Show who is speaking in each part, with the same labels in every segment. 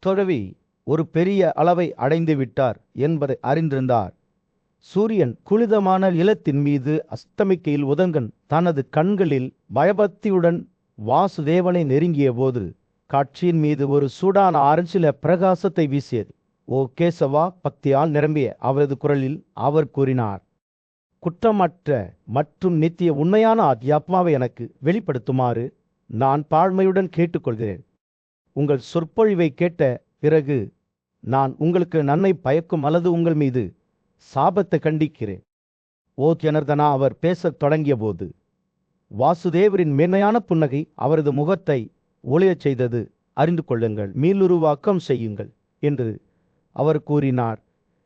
Speaker 1: துறவி ஒரு பெரிய அளவை அடைந்து விட்டார் என்பதை அறிந்திருந்தார். சூரியன் குளிதமான நிலத்தின் மீது அஸ்தமிக்கையில் உதங்கன் தனது கண்களில் பயபக்தியுடன் வாசுதேவனை நெருங்கிய போது காட்சியின் மீது ஒரு சூடான ஆரஞ்சில பிரகாசத்தை வீசியது. ஓ கேசவா, பக்தியால் நிரம்பிய அவரது குரலில் அவர் கூறினார், குற்றமற்ற மற்றும் நித்திய உண்மையான ஆத்மாவை எனக்கு வெளிப்படுத்துமாறு நான் தாழ்மையுடன் கேட்டுக்கொள்கிறேன். உங்கள் சொற்பொழிவை கேட்ட பிறகு நான் உங்களுக்கு நன்மை பயக்கும் அல்லது உங்கள் மீது சாபத்தை கண்டிக்கிறேன். ஓ ஜனார்தனா, அவர் பேசத் தொடங்கிய போது வாசுதேவரின் மென்மையான புன்னகை அவரது முகத்தை ஒளியச் செய்தது. அறிந்து கொள்ளுங்கள், மீளுருவாக்கம் செய்யுங்கள் என்று அவர் கூறினார்.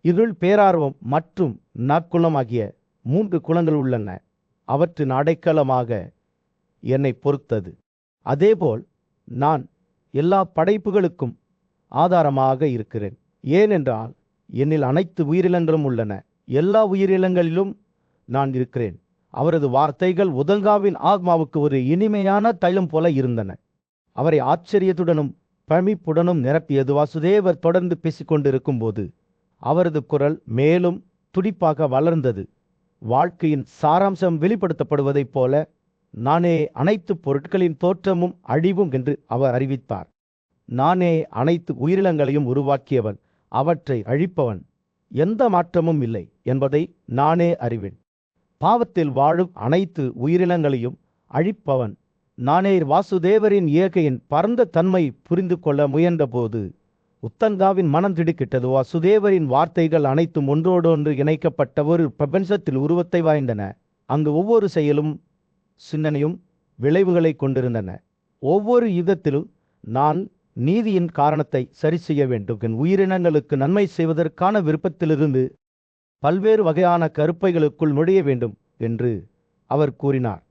Speaker 1: இருள், பேரார்வம் மற்றும் நற்குணம் ஆகிய 3 குணங்கள் உள்ளன. அவற்றின் அடைக்கலமாக என்னை பொறுத்தது. அதேபோல் நான் எல்லா படைப்புகளுக்கும் ஆதாரமாக இருக்கிறேன். ஏனென்றால் என்னில் அனைத்து உயிரினங்களும் உள்ளன. எல்லா உயிரினங்களிலும் நான் இருக்கிறேன். அவரது வார்த்தைகள் உதங்காவின் ஆத்மாவுக்கு ஒரு இனிமையான தைலம் போல இருந்தன. அவரை ஆச்சரியத்துடனும் பிரமிப்புடனும் நிரப்பியது. வாசுதேவர் தொடர்ந்து பேசிக்கொண்டிருக்கும் போது அவரது குரல் மேலும் துடிப்பாக வளர்ந்தது. வாழ்க்கையின் சாராம்சம் வெளிப்படுத்தப்படுவதைப் போல நானே அனைத்து பொருட்களின் தோற்றமும் அழிவும் என்று அவர் அறிவித்தார். நானே அனைத்து உயிரினங்களையும் உருவாக்கியவன், அவற்றை அழிப்பவன். எந்த மாற்றமும் இல்லை என்பதை நானே அறிவேன். பாவத்தில் வாழும் அனைத்து உயிரினங்களையும் அழிப்பவன் நானே. வாசுதேவரின் இயற்கையின் பரந்த தன்மை புரிந்து கொள்ள முயன்றபோது உத்தங்காவின் மனம் திடுக்கிட்டது. வாசுதேவரின் வார்த்தைகள் அனைத்தும் ஒன்றோடொன்று இணைக்கப்பட்ட ஒரு பிரபஞ்சத்தில் உருவத்தை வாய்ந்தன. அங்கு ஒவ்வொரு செயலும் சிந்தனையும் விளைவுகளை கொண்டிருந்தன. ஒவ்வொரு யுகத்திலும் நான் நீதியின் காரணத்தை சரி செய்ய வேண்டும். என் உயிரினங்களுக்கு நன்மை செய்வதற்கான விருப்பத்திலிருந்து பல்வேறு வகையான கருப்பைகளுக்குள் நுழைய வேண்டும் என்று அவர் கூறினார்.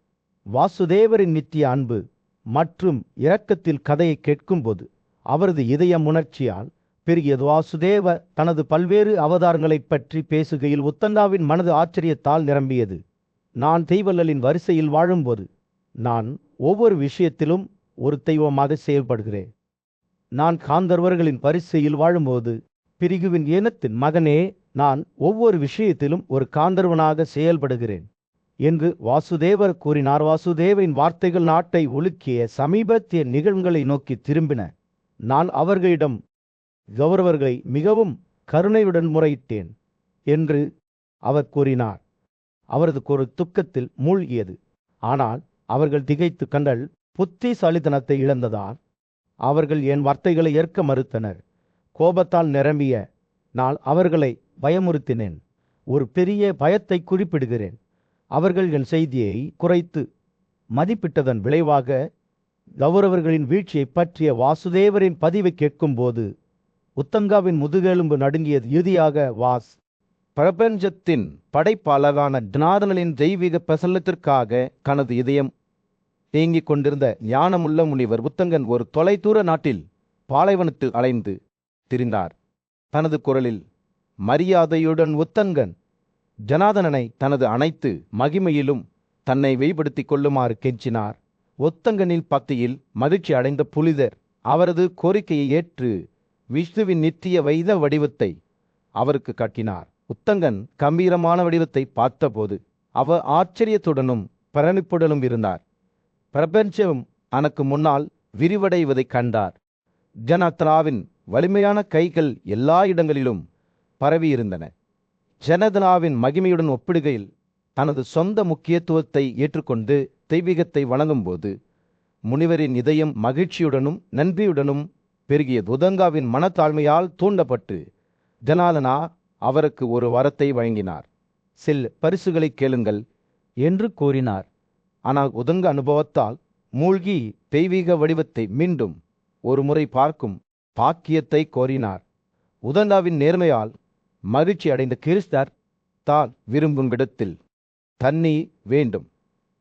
Speaker 1: வாசுதேவரின் நித்திய அன்பு மற்றும் இரக்கத்தில் கதையை கேட்கும்போது அவரது இதயம் உணர்ச்சியால் பெருகியது. வாசுதேவ தனது பல்வேறு அவதாரங்களைப் பற்றி பேசுகையில் உத்தங்காவின் மனது ஆச்சரியத்தால் நிரம்பியது. நான் தெய்வங்களின் வரிசையில் வாழும்போது நான் ஒவ்வொரு விஷயத்திலும் ஒரு தெய்வமாக செயல்படுகிறேன். நான் காந்தர்வர்களின் வரிசையில் வாழும்போது பிரிகுவின் இனத்தின் மகனே, நான் ஒவ்வொரு விஷயத்திலும் ஒரு காந்தர்வனாக செயல்படுகிறேன் என்று வாசுதேவர் கூறினார். வாசுதேவரின் வார்த்தைகள் நாட்டை உலுக்கிய சமீபத்திய நிகழ்வுகளை நோக்கி திரும்பின. நான் அவர்களிடம் கௌரவர்களை மிகவும் கருணையுடன் முறையிட்டேன் என்று அவர் கூறினார். அவரது ஒரு துக்கத்தில் மூழ்கியது. ஆனால் அவர்கள் திகைத்து கண்கள் புத்திசாலித்தனத்தை இழந்ததால் அவர்கள் என் வார்த்தைகளை ஏற்க மறுத்தனர். கோபத்தால் நிரம்பிய நான் அவர்களை பயமுறுத்தினேன். ஒரு பெரிய பயத்தை குறிப்பிடுகிறேன். அவர்கள் என் செய்தியை குறைத்து மதிப்பிட்டதன் விளைவாக கௌரவர்களின் வீழ்ச்சியை பற்றிய வாசுதேவரின் பதிவை கேட்கும்போது உத்தங்காவின் முதுகெலும்பு நடுங்கியது. இறுதியாக பிரபஞ்சத்தின் படைப்பாளரான ஜனார்தனின் தெய்வீக பிரசன்னத்திற்காக தனது இதயம் தேங்கிக் கொண்டிருந்த ஞானமுள்ள முனிவர் உத்தங்கன் ஒரு தொலைதூர நாட்டில் பாலைவனத்தில் அலைந்து திரிந்தார். தனது குரலில் மரியாதையுடன் உத்தங்கன் ஜனார்தனனை தனது அனைத்து மகிமையிலும் தன்னை வெளிப்படுத்திக் கொள்ளுமாறு கெஞ்சினார். உத்தங்கனின் பக்தியில் மகிழ்ச்சி அடைந்த புனிதர் அவரது கோரிக்கையை ஏற்று விஷ்ணுவின் நித்திய வைத வடிவத்தை அவருக்கு காட்டினார். உத்தங்கன் கம்பீரமான வடிவத்தை பார்த்தபோது அவர் ஆச்சரியத்துடனும் பிரமிப்புடனும் இருந்தார். பிரபஞ்சம் எனக்கு முன்னால் விரிவடைவதைக் கண்டார். ஜனார்தனாவின் வலிமையான கைகள் எல்லா இடங்களிலும் பரவியிருந்தன. ஜனார்தனாவின் மகிமையுடன் ஒப்பிடுகையில் தனது சொந்த முக்கியத்துவத்தை ஏற்றுக்கொண்டு தெய்வீகத்தை வணங்கும்போது முனிவரின் இதயம் மகிழ்ச்சியுடனும் நன்றியுடனும் பெருகியது. உதங்காவின் மனத்தாழ்மையால் தூண்டப்பட்டு ஜனார்தனா அவருக்கு ஒரு வரத்தை வழங்கினார். சில பரிசுகளை கேளுங்கள் என்று கூறினார். ஆனால் உதங்க அனுபவத்தால் மூழ்கி தெய்வீக வடிவத்தை மீண்டும் ஒரு முறை பார்க்கும் பாக்கியத்தை கோரினார். உதங்காவின் நேர்மையால் மகிழ்ச்சி அடைந்த கிறிஸ்தர் தான் விரும்பும் இடத்தில் தண்ணீர் வேண்டும்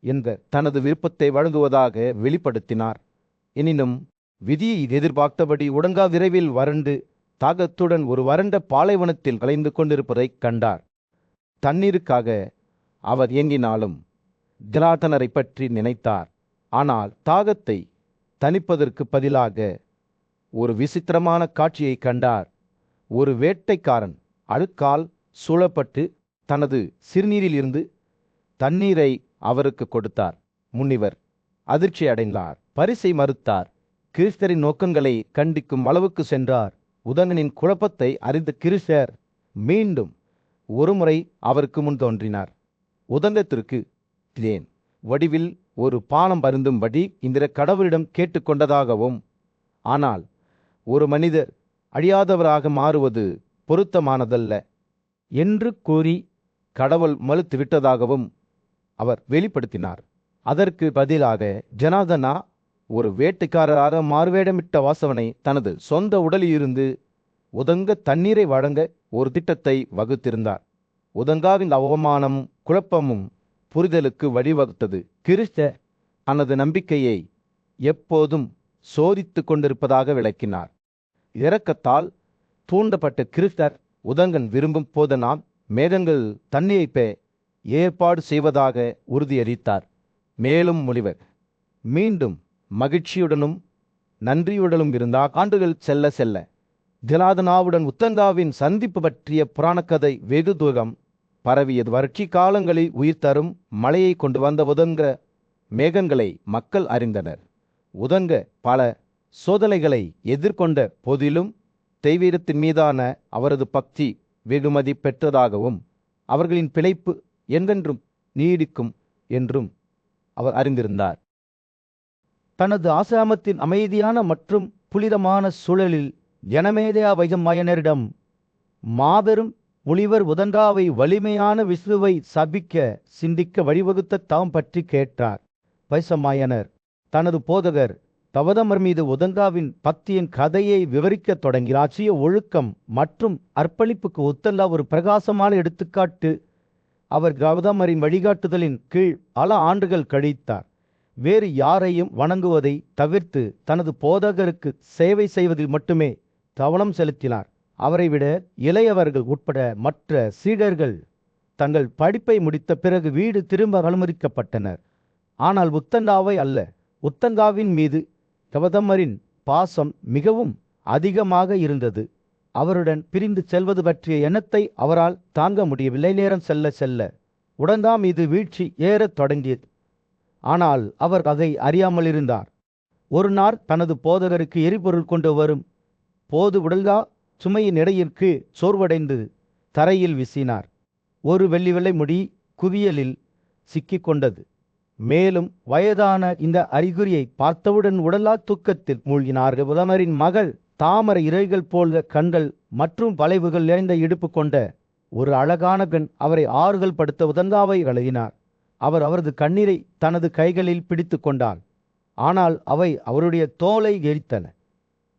Speaker 1: என்ற தனது விருப்பத்தை வழங்குவதாக வெளிப்படுத்தினார். எனினும் விதியை எதிர்பார்த்தபடி உடங்கா விரைவில் வறண்டு தாகத்துடன் ஒரு வறண்ட பாலைவனத்தில் அலைந்து கொண்டிருப்பதைக் கண்டார். தண்ணீருக்காக அவர் ஏங்கினாலும் ஜனார்தனரை பற்றி நினைத்தார். ஆனால் தாகத்தை தணிப்பதற்கு பதிலாக ஒரு விசித்திரமான காட்சியை கண்டார். ஒரு வேட்டைக்காரன் அழுக்கால் சூழப்பட்டு தனது சிறுநீரில் இருந்து தண்ணீரை அவருக்கு கொடுத்தார். முனிவர் அதிர்ச்சி அடைந்தார், பரிசை மறுத்தார். கிறிஸ்தரின் நோக்கங்களை கண்டிக்கும் அளவுக்கு சென்றார். உதங்கனின் குழப்பத்தை அறிந்த கிறிஸ்தர் மீண்டும் ஒருமுறை அவருக்கு முன் தோன்றினார். உதங்கத்திற்கு தேன் வடிவில் ஒரு பானம் பருந்தும்படி இந்த கடவுளிடம் கேட்டுக்கொண்டதாகவும், ஆனால் ஒரு மனிதர் அழியாதவராக மாறுவது பொருத்தமானதல்ல என்று கூறி கடவுள் மறுத்து விட்டதாகவும் அவர் வெளிப்படுத்தினார். அதற்கு பதிலாக ஜனாதனா ஒரு வேட்டைக்காரராக மாறுவேடமிட்ட வாசவனை தனது சொந்த உடலிலிருந்து உதங்க தண்ணீரை வழங்க ஒரு திட்டத்தை வகுத்திருந்தார். உதங்காவின் அவமானம் குழப்பமும் புரிதலுக்கு வழிவகுத்தது. கிறிஸ்த தனது நம்பிக்கையை எப்போதும் சோதித்து கொண்டிருப்பதாக விளக்கினார். இரக்கத்தால் தூண்டப்பட்ட கிறிஸ்தர் உதங்கன் விரும்பும் போதெல்லாம் மேகங்கள் தண்ணீரை ஏற்பாடு செய்வதாக உறுதியளித்தார். மேலும் முனிவர் மீண்டும் மகிழ்ச்சியுடனும் நன்றியுடனும் இருந்தார். ஆண்டுகள் செல்ல செல்ல ஜனாதனாவுடன் உத்தங்காவின் சந்திப்பு பற்றிய புராணக்கதை வெகு தூரம் பரவியது. வறட்சி காலங்களில் உயிர் தரும் மழையை கொண்டு வந்த உதங்க மேகங்களை மக்கள் அறிந்தனர். உதங்க பல சோதனைகளை எதிர்கொண்ட போதிலும் தெய்வீகத்தின் மீதான அவரது பக்தி வெகுமதி பெற்றதாகவும் அவர்களின் பிழைப்பு என்றென்றும் நீடிக்கும் என்றும் அவர் அறிந்திருந்தார். தனது ஆசிரமத்தின் அமைதியான மற்றும் புனிதமான சூழலில் ஜனமேதா வைஜமாயனரிடம் மாபெரும் முனிவர் உதங்காவை வலிமையான விசுவை சபிக்க சிந்திக்க வழிவகுத்த தாம் பற்றி கேட்டார். வைசமாயனர் தனது போதகர் தவதமர் மீது உதங்காவின் பக்தியின் கதையை விவரிக்கத் தொடங்கினார். ஆட்சிய ஒழுக்கம் மற்றும் அர்ப்பணிப்புக்கு உத்தங்கா ஒரு பிரகாசமான எடுத்துக்காட்டு. அவர் கௌதமரின் வழிகாட்டுதலின் கீழ் பல ஆண்டுகள் கழித்தார். வேறு யாரையும் வணங்குவதை தவிர்த்து தனது போதகருக்கு சேவை செய்வதில் மட்டுமே கவனம் செலுத்தினார். அவரை விட இளையவர்கள் உட்பட மற்ற சீடர்கள் தங்கள் படிப்பை முடித்த பிறகு வீடு திரும்ப அனுமதிக்கப்பட்டனர். ஆனால் உத்தங்காவை அல்ல. உத்தங்காவின் மீது கௌதமரின் பாசம் மிகவும் அதிகமாக இருந்தது. அவருடன் பிரிந்து செல்வது பற்றிய எண்ணத்தை அவரால் தாங்க முடியவில்லை. நேரம் செல்ல செல்ல உடங்கா மீது வீழ்ச்சி ஏறத் தொடங்கியது. ஆனால் அவர் அதை அறியாமல் இருந்தார். ஒரு நாள் தனது போதகருக்கு எரிபொருள் கொண்டு வரும் போது உடங்கா சுமையின் இடையிற்கு சோர்வடைந்து தரையில் வீசினார். ஒரு வெள்ளி வெள்ளை முடி குவியலில் சிக்கிக் கொண்டது. மேலும் வயதான இந்த அறிகுறியை பார்த்தவுடன் உடலா தூக்கத்தில் மூழ்கினார்கள். உதமரின் மகள் தாமரை இறைகள் போல கண்கள் மற்றும் வளைவுகள் நிறைந்த இடுப்பு கொண்ட ஒரு அழகான பெண் அவரை ஆறுதல் படுத்த உதங்காவை அழகினார். அவர் அவரது கண்ணீரை தனது கைகளில் பிடித்து கொண்டார். ஆனால் அவை அவருடைய தோலை எரித்தன.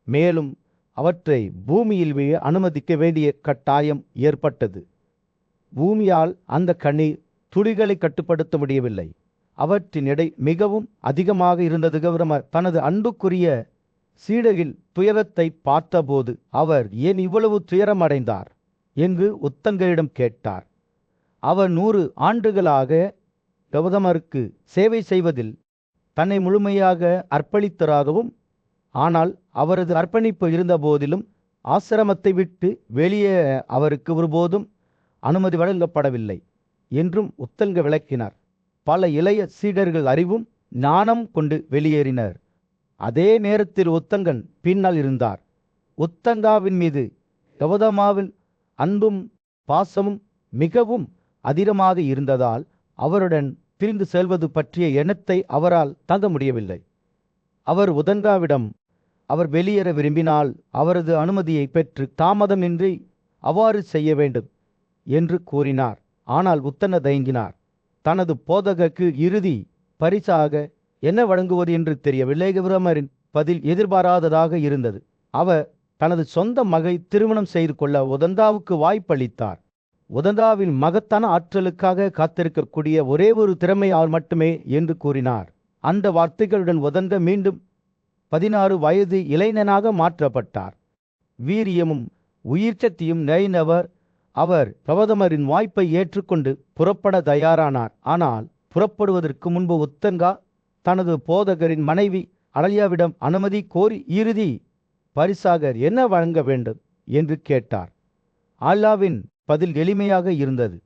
Speaker 1: மேலும் அவற்றை பூமியில் வீழ அனுமதிக்க வேண்டிய கட்டாயம் ஏற்பட்டது. பூமியால் அந்த கண்ணீர் துளிகளை கட்டுப்படுத்த முடியவில்லை. அவற்றின் எடை மிகவும் அதிகமாக இருந்தது. கௌதமர் தனது அன்புக்குரிய சீடரின் துயரத்தை பார்த்தபோது அவர் ஏன் இவ்வளவு துயரமடைந்தார் என்று உத்தங்கையிடம் கேட்டார். அவர் 100 ஆண்டுகளாக கௌதமருக்கு சேவை செய்வதில் தன்னை முழுமையாக அர்ப்பணித்தராகவும், ஆனால் அவரது அர்ப்பணிப்பு இருந்த போதிலும் ஆசிரமத்தை விட்டு வெளியே அவருக்கு ஒருபோதும் அனுமதி வழங்கப்படவில்லை என்றும் உத்தங்க விளக்கினார். பல இளைய சீடர்கள் அறிவும் ஞானம் கொண்டு வெளியேறினர். அதே நேரத்தில் உத்தங்கன் பின்னால் இருந்தார். உத்தங்காவின் மீது கௌதமாவின் அன்பும் பாசமும் மிகவும் அதிகமாக இருந்ததால் அவருடன் பிரிந்து செல்வது பற்றிய எண்ணத்தை அவரால் தாங்க முடியவில்லை. அவர் உதங்காவிடம் அவர் வெளியேற விரும்பினால் அவரது அனுமதியை பெற்று தாமதமின்றி அவ்வாறு செய்ய வேண்டும் என்று கூறினார். ஆனால் உத்தங்க தயங்கினார். தனது போதகருக்கு இறுதி பரிசாக என்ன வழங்குவது என்று தெரியவில்லை. கௌதமரின் பதில் எதிர்பாராததாக இருந்தது. அவர் தனது சொந்த மகை திருமணம் செய்து கொள்ள உதங்காவுக்கு வாய்ப்பளித்தார். உதங்காவின் மகத்தான ஆற்றலுக்காக காத்திருக்கக்கூடிய ஒரே ஒரு திறமையால் மட்டுமே என்று கூறினார். அந்த வார்த்தைகளுடன் உதங்க மீண்டும் 16 வயது இளைஞனாக மாற்றப்பட்டார். வீரியமும் உயிர் சக்தியும் நிறைந்தவர். அவர் கௌதமரின் வாய்ப்பை ஏற்றுக்கொண்டு புறப்பட தயாரானார். ஆனால் புறப்படுவதற்கு முன்பு உத்தங்கா தனது போதகரின் மனைவி அனல்யாவிடம் அனுமதி கோரி இறுதி பரிசாக என்ன வழங்க வேண்டும் என்று கேட்டார். அல்லாவின் பதில் எளிமையாக இருந்தது.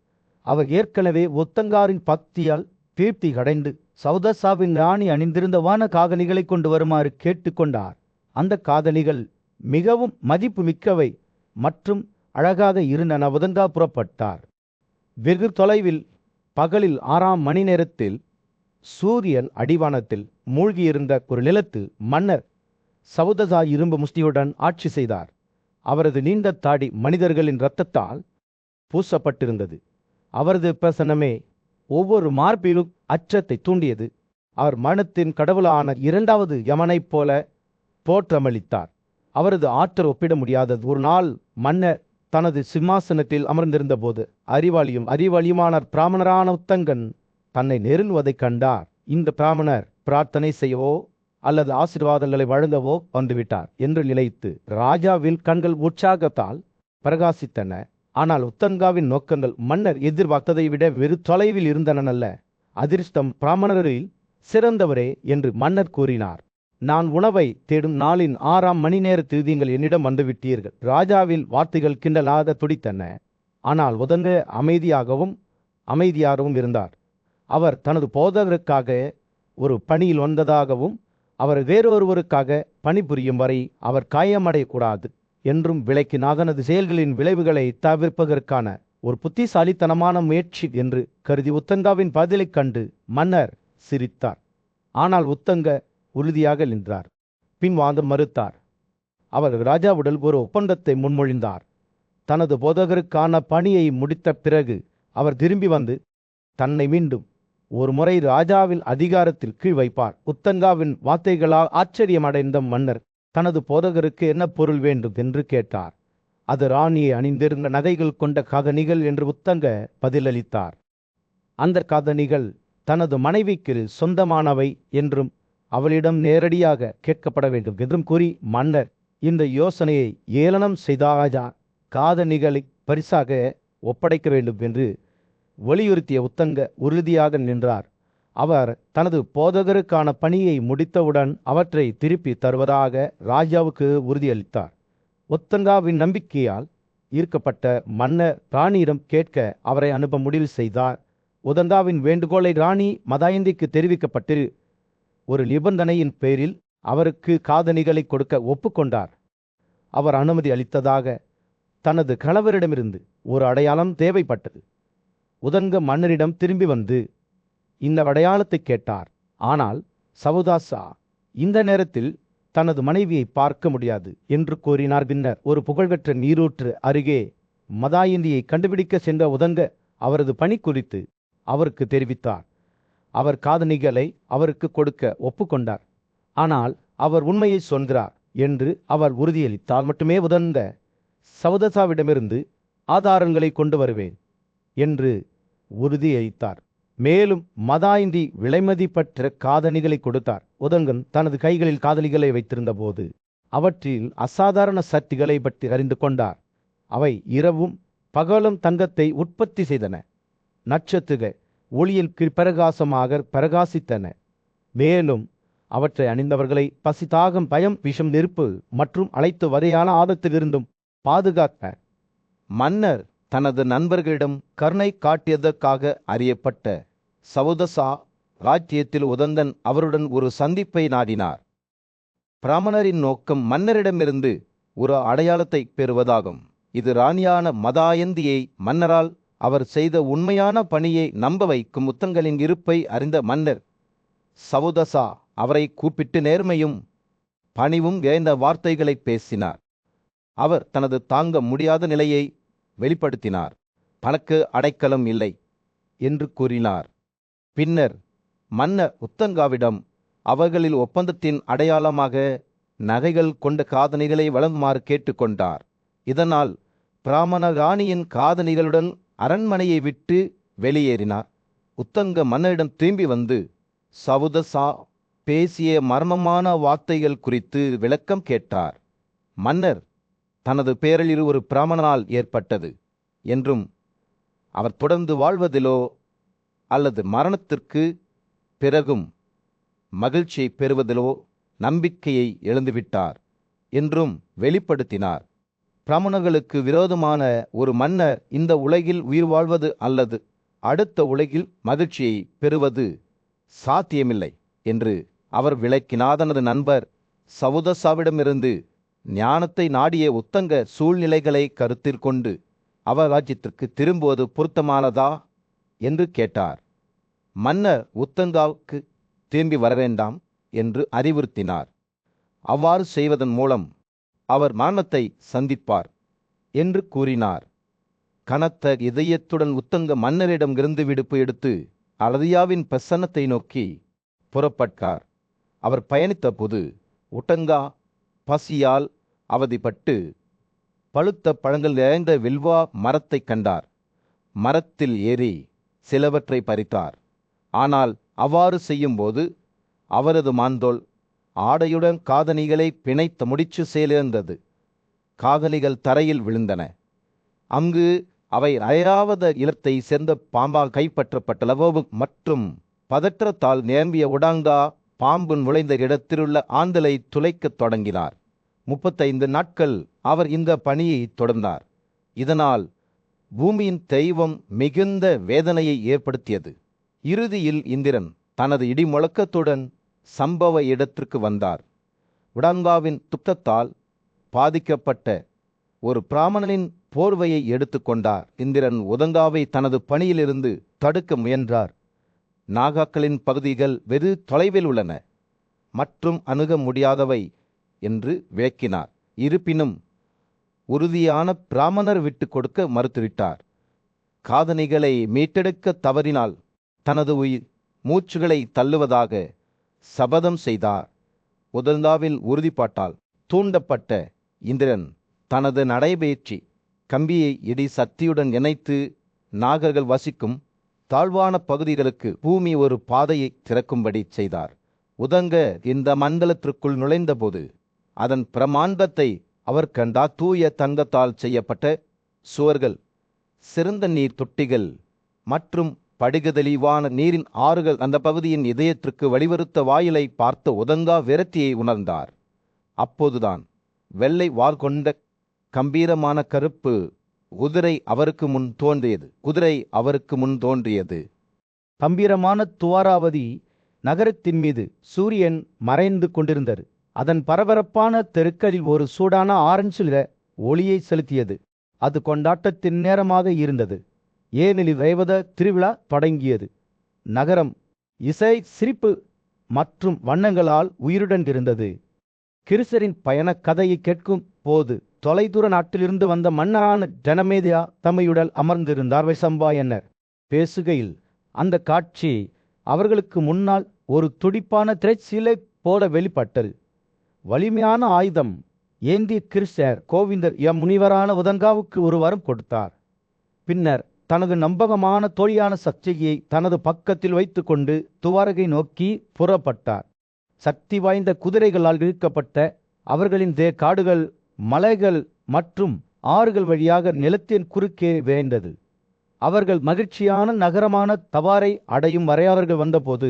Speaker 1: அவர் ஏற்கனவே உத்தங்காரின் பக்தியால் தீர்த்தி அடைந்து சௌதசாவின் ராணி அணிந்திருந்த வான காதணிகளை கொண்டு வருமாறு கேட்டுக்கொண்டார். அந்த காதணிகள் மிகவும் மதிப்பு மிக்கவை மற்றும் அழகாக இருந்தன. உதங்கா புறப்பட்டார். வெகு தொலைவில் பகலில் 6ஆம் மணி நேரத்தில் சூரியன் அடிவானத்தில் மூழ்கியிருந்த ஒரு நிலத்தில் மன்னர் சௌதசா இரும்பு முஷ்டியுடன் ஆட்சி செய்தார். அவரது நீண்ட தாடி மனிதர்களின் இரத்தத்தால் பூசப்பட்டிருந்தது. அவரது பிரசன்னமே ஒவ்வொரு மார்பிலும் அச்சத்தை தூண்டியது. அவர் மரணத்தின் கடவுளான 2வது யமனைப் போல தோற்றமளித்தார். அவரது ஆற்றல் ஒப்பிட முடியாதது. ஒரு நாள் மன்னர் தனது சிம்மாசனத்தில் அமர்ந்திருந்த போது அறிவாளியுமான பிராமணரான உத்தங்கன் தன்னை நெருங்குவதைக் கண்டார். இந்த பிராமணர் பிரார்த்தனை செய்யவோ அல்லது ஆசீர்வாதங்களை வழங்கவோ வந்துவிட்டார் என்று நினைத்து ராஜாவின் கண்கள் உற்சாகத்தால் பிரகாசித்தன. ஆனால் உத்தங்காவின் நோக்கங்கள் மன்னர் எதிர்பார்த்ததை விட வெறு தொலைவில் இருந்தனல்ல. அதிர்ஷ்டம் பிராமணரில் சிறந்தவரே என்று மன்னர் கூறினார். நான் உணவை தேடும் நாளின் 6ஆம் மணி நேரத்தில் நீங்கள் என்னிடம் வந்துவிட்டீர்கள். ராஜாவின் வார்த்தைகள் கிண்டலாக துடித்தன. ஆனால் உதங்க அமைதியாகவும் இருந்தார். அவர் தனது போதகருக்காக ஒரு பணியில் வந்ததாகவும் அவர் வேறொருவருக்காக பணிபுரியும் வரை அவர் காயமடையக்கூடாது என்றும் விளக்கினார். தனது செயல்களின் விளைவுகளை தவிர்ப்பதற்கான ஒரு புத்திசாலித்தனமான முயற்சி என்று கருதி உத்தங்காவின் பதிலைக் கண்டு மன்னர் சிரித்தார். ஆனால் உத்தங்க உறுதியாக நின்றார். பின்வாங்க மறுத்தார். அவர் ராஜாவுடன் ஒரு ஒப்பந்தத்தை முன்மொழிந்தார். தனது போதகருக்கான பணியை முடித்த பிறகு அவர் திரும்பி வந்து தன்னை மீண்டும் ஒரு முறை ராஜாவின் அதிகாரத்தில் கீழ் வைப்பார். உத்தங்காவின் வார்த்தைகளால் ஆச்சரியமடைந்த மன்னர் தனது போதகருக்கு என்ன பொருள் வேண்டும் என்று கேட்டார். அது ராணியை அணிந்திருந்த நகைகள் கொண்ட காதணிகள் என்று உத்தங்க பதிலளித்தார். அந்த காதணிகள் தனது மனைவிக்கு சொந்தமானவை என்றும் அவளிடம் நேரடியாக கேட்கப்பட வேண்டும் என்றும் கூறி மன்னர் இந்த யோசனையை ஏளனம் செய்தாராஜா காதணிகளை பரிசாக ஒப்படைக்க வேண்டும் என்று வலியுறுத்திய உத்தங்க உறுதியாக நின்றார். அவர் தனது போதகருக்கான பணியை முடித்தவுடன் அவற்றை திருப்பி தருவதாக ராஜாவுக்கு உறுதியளித்தார். உத்தங்காவின் நம்பிக்கையால் ஈர்க்கப்பட்ட மன்னர் ராணியிடம் கேட்க அவரை அனுப்ப முடிவு செய்தார். உதங்காவின் வேண்டுகோளை ராணி மதாயந்திக்கு தெரிவிக்கப்பட்டு ஒரு நிபந்தனையின் பேரில் அவருக்கு காதணிகளை கொடுக்க ஒப்புக்கொண்டார். அவர் அனுமதி அளித்ததாக தனது கணவரிடமிருந்து ஒரு அடையாளம் தேவைப்பட்டது. உதங்க மன்னரிடம் திரும்பி வந்து இந்த அடையாளத்தை கேட்டார். ஆனால் சவுதாசா இந்த நேரத்தில் தனது மனைவியை பார்க்க முடியாது என்று கூறினார். பின்னர் ஒரு புகழ்பெற்ற நீரூற்று அருகே மதாயந்தியை கண்டுபிடிக்க சென்ற உதங்க அவரது பணி குறித்து அவருக்கு தெரிவித்தார். அவர் காதணிகளை அவருக்கு கொடுக்க ஒப்புக்கொண்டார். ஆனால் அவர் உண்மையை சொல்கிறார் என்று அவர் உறுதியளித்தால் மட்டுமே உதங்க சவுதசாவிடமிருந்து ஆதாரங்களை கொண்டு வருவேன் என்று உறுதியளித்தார். மேலும் மதாயந்தி விலைமதிப்பற்ற காதணிகளை கொடுத்தார். உதங்கன் தனது கைகளில் காதணிகளை வைத்திருந்த போது அவற்றில் அசாதாரண சக்திகளை பற்றி அறிந்து கொண்டார். அவை இரவும் பகலும் தங்கத்தை உற்பத்தி செய்தன. நட்சத்திர ஒளியில் பிரகாசமாக பிரகாசித்தன. மேலும் அவற்றை அணிந்தவர்களை பசி, தாகம், பயம், விஷம், நெருப்பு மற்றும் அனைத்து வகையான ஆபத்திலிருந்தும் பாதுகாத்த மன்னர் தனது நண்பர்களிடம் கருணை காட்டியதற்காக அறியப்பட்ட சவுதசா ராஜ்யத்தில் உதந்தன் அவருடன் ஒரு சந்திப்பை நாடினார். பிராமணரின் நோக்கம் மன்னரிடமிருந்து ஒரு அடையாளத்தை பெறுவதாகும். இது ராணியான மதாயந்தியை மன்னரால் அவர் செய்த உண்மையான பணியை நம்ப வைக்கும். உத்தங்கனின் இருப்பை அறிந்த மன்னர் சவுதசா அவரை கூப்பிட்டு நேர்மையும் பணிவும் நிறைந்த வார்த்தைகளை பேசினார். அவர் தனது தாங்க முடியாத நிலையை வெளிப்படுத்தினார். தனக்கு அடைக்கலம் இல்லை என்று கூறினார். பின்னர் மன்னர் உத்தங்காவிடம் அவர்களில் ஒப்பந்தத்தின் அடையாளமாக நகைகள் கொண்ட காதணிகளை வழங்குமாறு கேட்டுக்கொண்டார். இதனால் பிராமண ராணியின் காதணிகளுடன் அரண்மனையை விட்டு வெளியேறினார். உத்தங்க மன்னரிடம் திரும்பி வந்து சவுதசா பேசிய மர்மமான வார்த்தைகள் குறித்து விளக்கம் கேட்டார். மன்னர் தனது பேரழிவு ஒரு பிராமணனால் ஏற்பட்டது என்றும் அவர் தொடர்ந்து வாழ்வதிலோ அல்லது மரணத்திற்கு பிறகும் மகிழ்ச்சியை பெறுவதிலோ நம்பிக்கையை இழந்துவிட்டார்
Speaker 2: என்றும் வெளிப்படுத்தினார். பிராமணர்களுக்கு விரோதமான ஒரு மன்னர் இந்த உலகில் உயிர் வாழ்வது அல்லது அடுத்த உலகில் மகிழ்ச்சியை பெறுவது சாத்தியமில்லை என்று அவர் விளக்கினார். தனது நண்பர் சவுதசாவிடமிருந்து ஞானத்தை நாடிய உத்தங்க சூழ்நிலைகளை கருத்தில் கொண்டு அவர் ராஜ்யத்திற்கு திரும்புவது பொருத்தமானதா என்று கேட்டார். மன்னர் உத்தங்காவுக்கு திரும்பி வர வேண்டாம் என்று அறிவுறுத்தினார். அவ்வாறு செய்வதன் மூலம் அவர் மரணத்தை சந்திப்பார் என்று கூறினார். கனத்த இதயத்துடன் உத்தங்க மன்னரிடம் இருந்து விடுப்பு எடுத்து அலதியாவின் பிரசன்னத்தை நோக்கி புறப்பட்டார். அவர் பயணித்த போது உட்டங்கா பசியால் அவதிப்பட்டு பழுத்த பழங்கள் நிறைந்த வில்வா மரத்தை கண்டார். மரத்தில் ஏறி சிலவற்றை பறித்தார். ஆனால் அவ்வாறு செய்யும்போது அவரது மாந்தோல் ஆடையுடன் காதணிகளை பிணைத்த முடிச்சு சேர்ந்தது. காதணிகள் தரையில் விழுந்தன. அங்கு அவை அயராவத இலத்தை சேர்ந்த பாம்பால் கைப்பற்றப்பட்ட லவோபு மற்றும் பதற்றத்தால் நிரம்பிய உடாங்கா பாம்பு நுழைந்த இடத்திலுள்ள ஆந்தலை துளைக்கத் தொடங்கினார். 35 நாட்கள் அவர் இந்த பணியை தொடர்ந்தார். இதனால் பூமியின் தெய்வம் மிகுந்த வேதனையை ஏற்படுத்தியது. இறுதியில் இந்திரன் தனது இடி முழக்கத்துடன் சம்பவ இடத்திற்கு வந்தார். உடாங்காவின் துக்கத்தால் பாதிக்கப்பட்ட ஒரு பிராமணனின் போர்வையை எடுத்துக்கொண்டார். இந்திரன் உதங்காவை தனது பணியிலிருந்து தடுக்க முயன்றார். நாகாக்களின் பகுதிகள் வெகு தொலைவில் உள்ளன மற்றும் அணுக முடியாதவை என்று விளக்கினார். இருப்பினும் உறுதியான பிராமணர் விட்டு கொடுக்க மறுத்துவிட்டார். காதணிகளை மீட்டெடுக்க தவறினால் தனது உயிர் மூச்சுகளை தள்ளுவதாக சபதம் செய்தார். உதங்காவில் உறுதிப்பாட்டால் தூண்டப்பட்ட இந்திரன் தனது நடைபயிற்சி கம்பியை இடி சக்தியுடன் இணைத்து நாகர்கள் வசிக்கும் தாழ்வான பகுதிகளுக்கு பூமி ஒரு பாதையை திறக்கும்படி செய்தார். உதங்க இந்த மண்டலத்திற்குள் நுழைந்தபோது அதன் பிரமாண்டத்தை அவர் கண்டார். தூய தங்கத்தால் செய்யப்பட்ட சுவர்கள், சிறந்த நீர் தொட்டிகள் மற்றும் படிகதெளிவான நீரின் ஆறுகள் அந்த பகுதியின் இதயத்திற்கு வழிவருத்த வாயிலை பார்த்த உதங்கா விரக்தியை உணர்ந்தார். அப்போதுதான் வெள்ளை வால் கொண்ட கம்பீரமான கருப்பு குதிரை அவருக்கு முன் தோன்றியது.
Speaker 1: கம்பீரமான துவாராவதி நகரத்தின் மீது சூரியன் மறைந்து கொண்டிருந்தது. அதன் பரபரப்பான தெருக்களில் ஒரு சூடான ஆரஞ்சு நிற ஒளியை செலுத்தியது. அது கொண்டாட்டத்தின் நேரமாக இருந்தது, ஏனெனில் வைவத திருவிழா தொடங்கியது. நகரம் இசை, சிரிப்பு மற்றும் வண்ணங்களால் உயிருடன் இருந்தது. கிருசரின் பயண கதையை கேட்கும் போது தொலைதூர நாட்டிலிருந்து வந்த மன்னரான ஜனமேதியா தம்மையுடன் அமர்ந்திருந்தார். வைசம்பாயனர் பேசுகையில் அந்த காட்சி அவர்களுக்கு முன்னால் ஒரு துடிப்பான திரைச்சீலை போல வெளிப்பட்டது. வலிமையான ஆயுதம் ஏந்திய கிருஷ்ணர் கோவிந்தர் முனிவரான உதங்காவுக்கு ஒரு வரம் கொடுத்தார். பின்னர் தனது நம்பகமான தோழியான சக்தியை தனது பக்கத்தில் வைத்துக்கொண்டு துவாரகை நோக்கி புறப்பட்டார். சக்தி வாய்ந்த குதிரைகளால் இழுக்கப்பட்ட அவர்களின் காடுகள், மலைகள் மற்றும் ஆறுகள் வழியாக நிலத்தின் குறுக்கே வேண்டது. அவர்கள் மகிழ்ச்சியான நகரமான தவாரை அடையும் வரை அவர்கள் வந்தபோது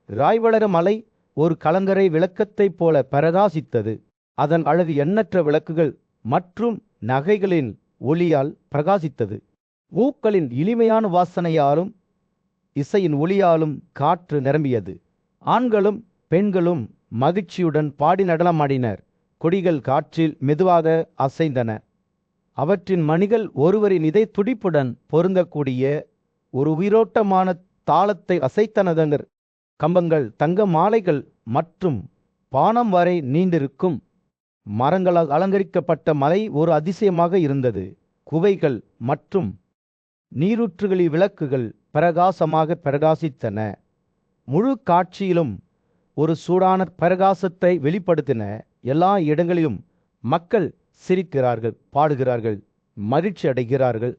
Speaker 1: ராய்வளர மலை ஒரு கலங்கரை விளக்கத்தைப் போல பிரகாசித்தது. அதன் அழகு எண்ணற்ற விளக்குகள் மற்றும் நகைகளின் ஒளியால் பிரகாசித்தது. ஊக்களின் இனிமையான வாசனையாலும் இசையின் ஒளியாலும் காற்று நிரம்பியது. ஆண்களும் பெண்களும் மகிழ்ச்சியுடன் பாடி நடனமாடினர். கொடிகள் காற்றில் மெதுவாக அசைந்தன. அவற்றின் மணிகள் ஒருவரின் இதய துடிப்புடன் பொருந்தக்கூடிய ஒரு உயிரோட்டமான தாளத்தை அசைத்தனர். கம்பங்கள், தங்க மாலைகள் மற்றும் பானம் வரை நீண்டிருக்கும் மரங்களால் அலங்கரிக்கப்பட்ட மலை ஒரு அதிசயமாக இருந்தது. குவைகள் மற்றும் நீரூற்றுகளில் விளக்குகள் பிரகாசமாக பிரகாசித்தன. முழு காட்சியிலும் ஒரு சூடான பிரகாசத்தை வெளிப்படுத்தின. எல்லா இடங்களிலும் மக்கள் சிரிக்கிறார்கள், பாடுகிறார்கள், மகிழ்ச்சி அடைகிறார்கள்.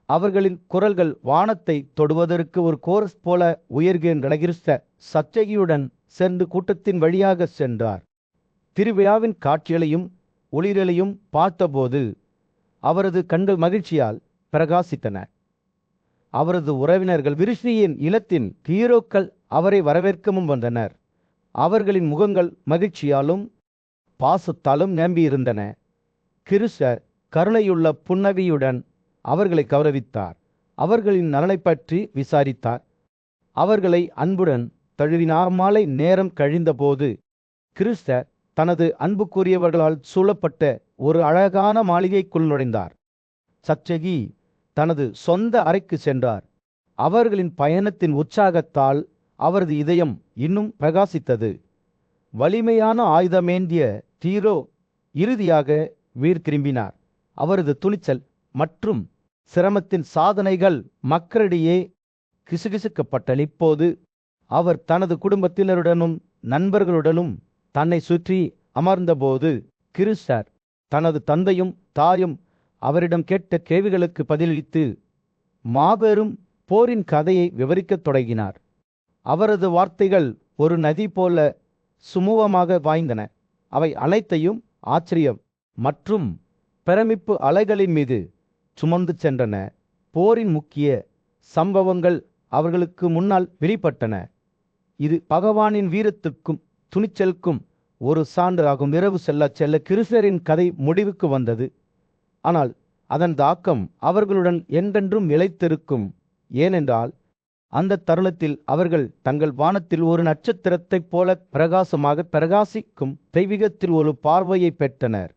Speaker 1: அவர்களின் குரல்கள் வானத்தை தொடுவதற்கு ஒரு கோரஸ் போல உயர்கின்றன. கிறிஸ்த சச்சகியுடன் சென்று கூட்டத்தின் வழியாக சென்றார். திருவிழாவின் காட்சிகளையும் ஒளிரலையும் பார்த்தபோது அவரது கண்கள் மகிழ்ச்சியால் பிரகாசித்தன. அவரது உறவினர்கள் விருஷியின் இல்லத்தின் ஹீரோக்கள் அவரை வரவேற்கவும் வந்தனர். அவர்களின் முகங்கள் மகிழ்ச்சியாலும் பாசத்தாலும் நிரம்பியிருந்தன. கிருஷ்ணர் கருணையுள்ள புன்னகையுடன் அவர்களை கௌரவித்தார். அவர்களின் நலனைப் பற்றி விசாரித்தார். அவர்களை அன்புடன் தழுவினார். மாலை நேரம் கழிந்தபோது கிருஷ்ணர் தனது அன்புக்குரியவர்களால் சூழப்பட்ட ஒரு அழகான மாளிகைக்குள் நுழைந்தார். சத்யகி தனது சொந்த அறைக்கு சென்றார். அவர்களின் பயணத்தின் உற்சாகத்தால் அவரது இதயம் இன்னும் பிரகாசித்தது. வலிமையான ஆயுதமேந்திய தீரோ இறுதியாக வீர் திரும்பினார். அவரது துணிச்சல் மற்றும் சிரமத்தின் சாதனைகள் மக்களிடையே கிசுகிசுக்கப்பட்டன. இப்போது அவர் தனது குடும்பத்தினருடனும் நண்பர்களுடனும் தன்னை சுற்றி அமர்ந்தபோது கிருஷ்ணர் தனது தந்தையும் தாயும் அவரிடம் கேட்ட கேள்விகளுக்கு பதிலளித்து மாபெரும் போரின் கதையை விவரிக்கத் தொடங்கினார். அவரது வார்த்தைகள் ஒரு நதி போல சுமூகமாக வாய்ந்தன. அவை அனைத்தையும் ஆச்சரியம் மற்றும் பிரமிப்பு அலைகளின் மீது சுமந்து சென்றன. போரின் முக்கிய சம்பவங்கள் அவர்களுக்கு முன்னால் வெளிப்பட்டன. இது பகவானின் வீரத்துக்கும் துணிச்சலுக்கும் ஒரு சான்றாகும். இரவு செல்ல செல்ல கிருஷ்ணரின் கதை முடிவுக்கு வந்தது. ஆனால் அதன் தாக்கம் அவர்களுடன் என்றென்றும் நிலைத்திருக்கும். ஏனென்றால் அந்த தருணத்தில் அவர்கள் தங்கள் வானத்தில் ஒரு நட்சத்திரத்தைப் போல பிரகாசமாக பிரகாசிக்கும் தெய்வீகத்தில் ஒரு பார்வையை பெற்றனர்.